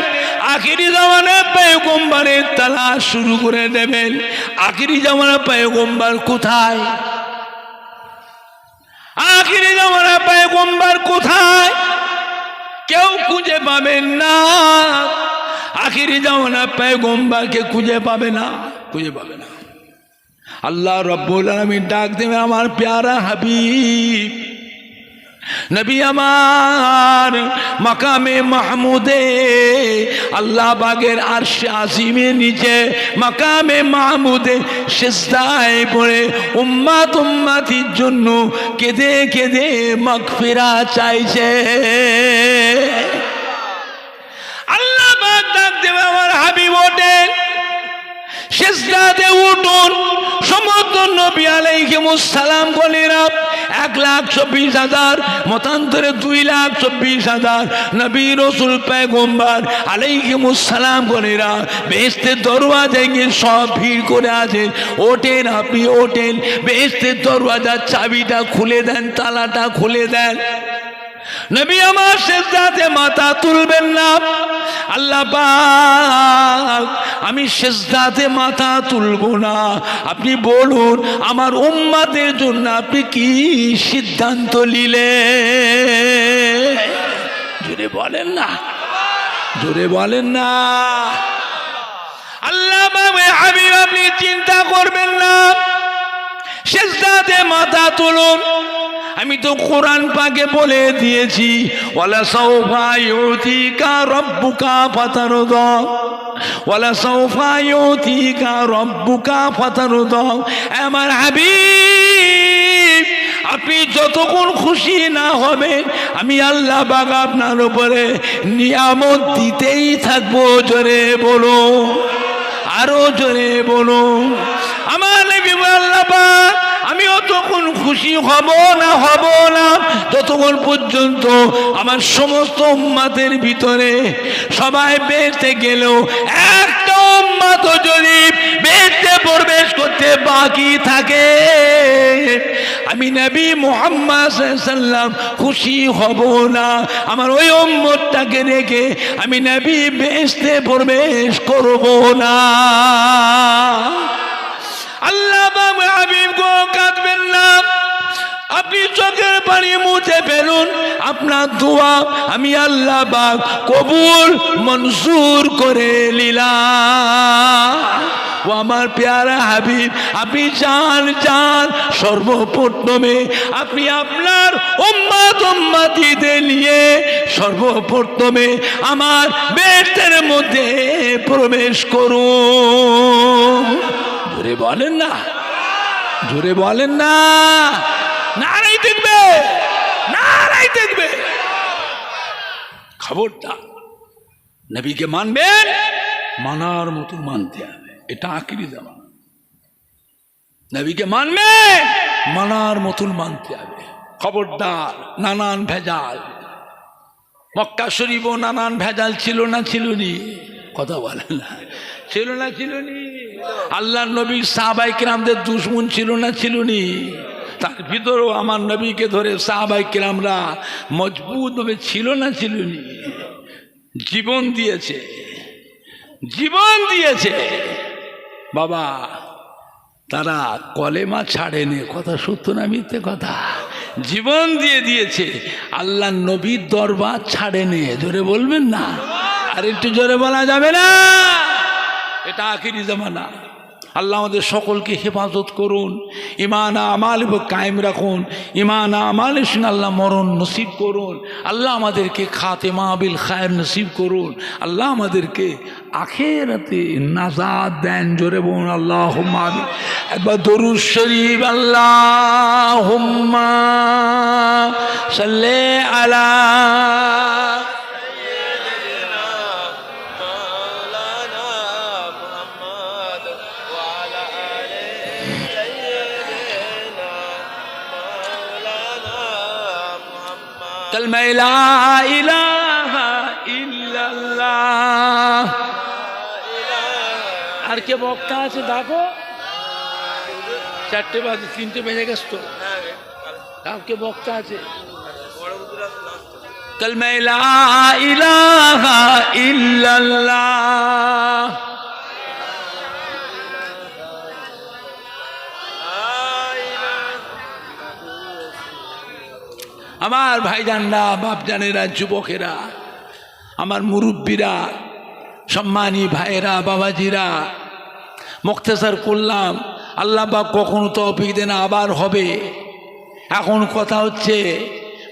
আখিরি জামানার পয়গম্বরের তালাশ শুরু করে দেবেন। আখিরি জামানার পয়গম্বর কোথায়? আখিরি জামানার পয়গম্বর কোথায়? কেউ খুঁজে পাবেন না। আখিরি জামানার পয়গম্বরকে খুঁজে পাবে না, খুঁজে পাবে না। আল্লাহ রাব্বুল আলামিন ডাক দেবে, আমার প্যারা হাবিব নবী আমার মাকামে মাহমুদে, আল্লাহ বাগের আরশে আজিমের নিচে মাকামে মাহমুদে সিজদায় পড়ে উম্মত উম্মতির জন্য কেঁদে কেঁদে মাগফিরাত চাইছে। আল্লাহ পাক ডাক দেবে, আমার হাবিব ওঠেন, সিজদাতে উঠুন। সমস্ত নবী আলাইহিস সালাম গণেরা 1,24,000, মতান্তরে 2,24,000 নবী রাসূল পয়গম্বর আলাইহিস সালাম গণেরা বেহেশতের দরওয়াজায় গিয়ে সব ভিড় করে আছে। ওঠেন, আপনি ওঠেন, বেহেশতের দরওয়াজার চাবিটা খুলে দেন, তালাটা খুলে দেন। নবী আমার সিজদাতে মাথা তুলবেন না। আল্লাহ পাক, আমি সিজদাতে মাথা তুলবো না, আপনি বলুন আমার উম্মতের জন্য আপনি কি সিদ্ধান্ত নিলেন? জোরে বলেন না, জোরে বলেন না। আল্লাহ পাক, হাবিব আপনি চিন্তা করবেন না, সিজদাতে মাথা তুলুন। আমি তো কোরআন পাকে বলে দিয়েছি, ওয়ালা সাওফা ইউতিকা রাব্বুকা ফাতারদা, ওয়ালা সাউফা ইউতিকা রব্বুকা ফাতারদা। আমার হাবিব, আপনি যতক্ষণ খুশি না হবেন আমি আল্লাহ পাক আপনার উপরে নিয়ামত দিতেই থাকবো। জোরে বলো, আরো জোরে বলো। আমার নবী আল্লাহ পাক আমি অতক্ষণ খুশি হব না যতক্ষণ পর্যন্ত আমার সমস্ত উম্মতের ভিতরে সবাই বেঁচে গেলেও একটা উম্মত যদি বেঁচে প্রবেশ করতে বাকি থাকে আমি নবী মুহাম্মদ সাল্লাল্লাহু আলাইহি ওয়াসাল্লাম খুশি হব না। আমার ওই উম্মতটাকে রেখে আমি নবী বেঁচতে প্রবেশ করব না। আল্লাহ বাবা হাবিব গো কাঁদবেন না, আপনি চোখের পানি মুছে ফেলুন। আপনার দোয়া আমি আল্লাহ পাক কবুল মনজুর করে নিলাম। ও আমার প্যারা হাবিব, আপনি চান সর্বপ্রথমে আপনি আপনার উম্মতিদের নিয়ে সর্বপ্রথমে আমার বেতের মধ্যে প্রবেশ করুন। জোরে বলেন না, জোরে বলেন না। নারাই দেখবে, নারাই দেখবে। খবরদার, নবীকে মানবেন, মানার মতো মানতে হবে। এটা আখিরি জামানা। নবীকে মানবেন, মানার মতন মানতে হবে। খবরদার, নানান ভেজাল। মক্কা শরীফও নানান ভেজাল ছিল না, ছিল নি? কথা বলেন না, ছিল না, ছিল নি? আল্লাহর নবী সাহাবায়ে কেরামদের দুশমন ছিল না, ছিল নি? তার ভিতরেও আমার নবীকে ধরে সাহাবায়ে কেরামরা মজবুত ভাবে ছিল না, ছিল নি? জীবন দিয়েছে, জীবন দিয়েছে বাবা। তারা কলেমা ছাড়েনি। কথা সত্য না মিথ্যে কথা? জীবন দিয়ে দিয়েছে। আল্লাহ নবীর দরবার ছাড়েনি। জোরে বলবেন না, আর একটু জোরে বলা যাবে না? এটা আখিরি জামানা। আল্লাহ আমাদের সকলকে হেফাজত করুন, ইমান আমাল কায়েম রাখুন, ইমান আমালের সঙ্গে আল্লাহ মরণ নসিব করুন। আল্লাহ আমাদেরকে খাতেমা বিল খায়ের নসিব করুন। আল্লাহ আমাদেরকে আখিরাতে নাজাত দেন। জোরে বলুন আল্লাহুম্মা আমিন। একবার দরুদ শরীফ আল্লাহুম্মা সাল্লি আলা কালমা লা ইলাহা ইল্লাল্লাহ। আর কে বক্তা আছে দেখো? 4টে বাজে, 3টে বেজে গেছে তো। কাউকে বক্তা আছে? কালমা লা ইলাহা ইল্লাল্লাহ। আমার ভাইজানরা, বাপজানেরা, যুবকেরা, আমার মুরব্বীরা, সম্মানী ভাইয়েরা, বাবাজিরা, মুক্তাসার করলাম। আল্লাহ পাক কখনো তৌফিক দেন আবার হবে। এখন কথা হচ্ছে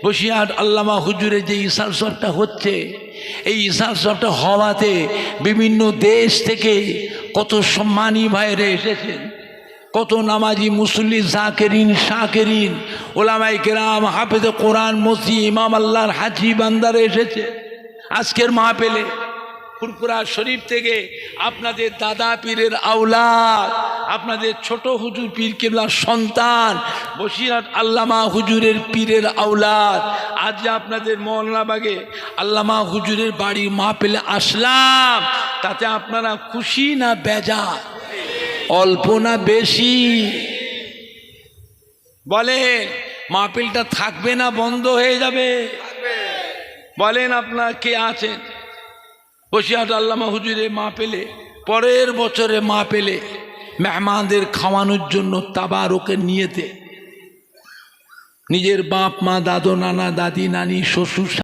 বসিরহাট আল্লামা হুজুরের যে ইসাল সরটা হচ্ছে, এই ইসাল সরটা হওয়াতে বিভিন্ন দেশ থেকে কত সম্মানী ভাইয়েরা এসেছেন, কত নামাজি মুসল্লি, জাকেরিন, শাকেরিন, ওলামায়ে কেরাম, হাফেজে কোরআন, মুফতি, ইমাম আল্লাহর হাজি বান্দারা এসেছে আজকের মাহফিলে। ফুরফুরা শরীফ থেকে আপনাদের দাদা পীরের আওলাদ, আপনাদের ছোট হুজুর পীর কেবলার সন্তান, বসিরহাট আল্লামা হুজুরের পীরের আওলাদ, আজ আপনাদের মোহনবাগে আল্লামা হুজুরের বাড়ির মাহফিলে আসলাম। তাতে আপনারা খুশি না বেজার? অল্প না বেশি? বলেন, মাহফিলটা থাকবে না বন্ধ হয়ে যাবে? বলেন আপনারা কে আছেন বসিরহাট আল্লামা হুজুরের মাহফিলে? পরের বছরে মাহফিলে মেহমানদের খাওয়ানোর জন্য তাবারকের নিয়েতে নিজের বাপ মা, দাদু, নানা, দাদি, নানি, শ্বশুর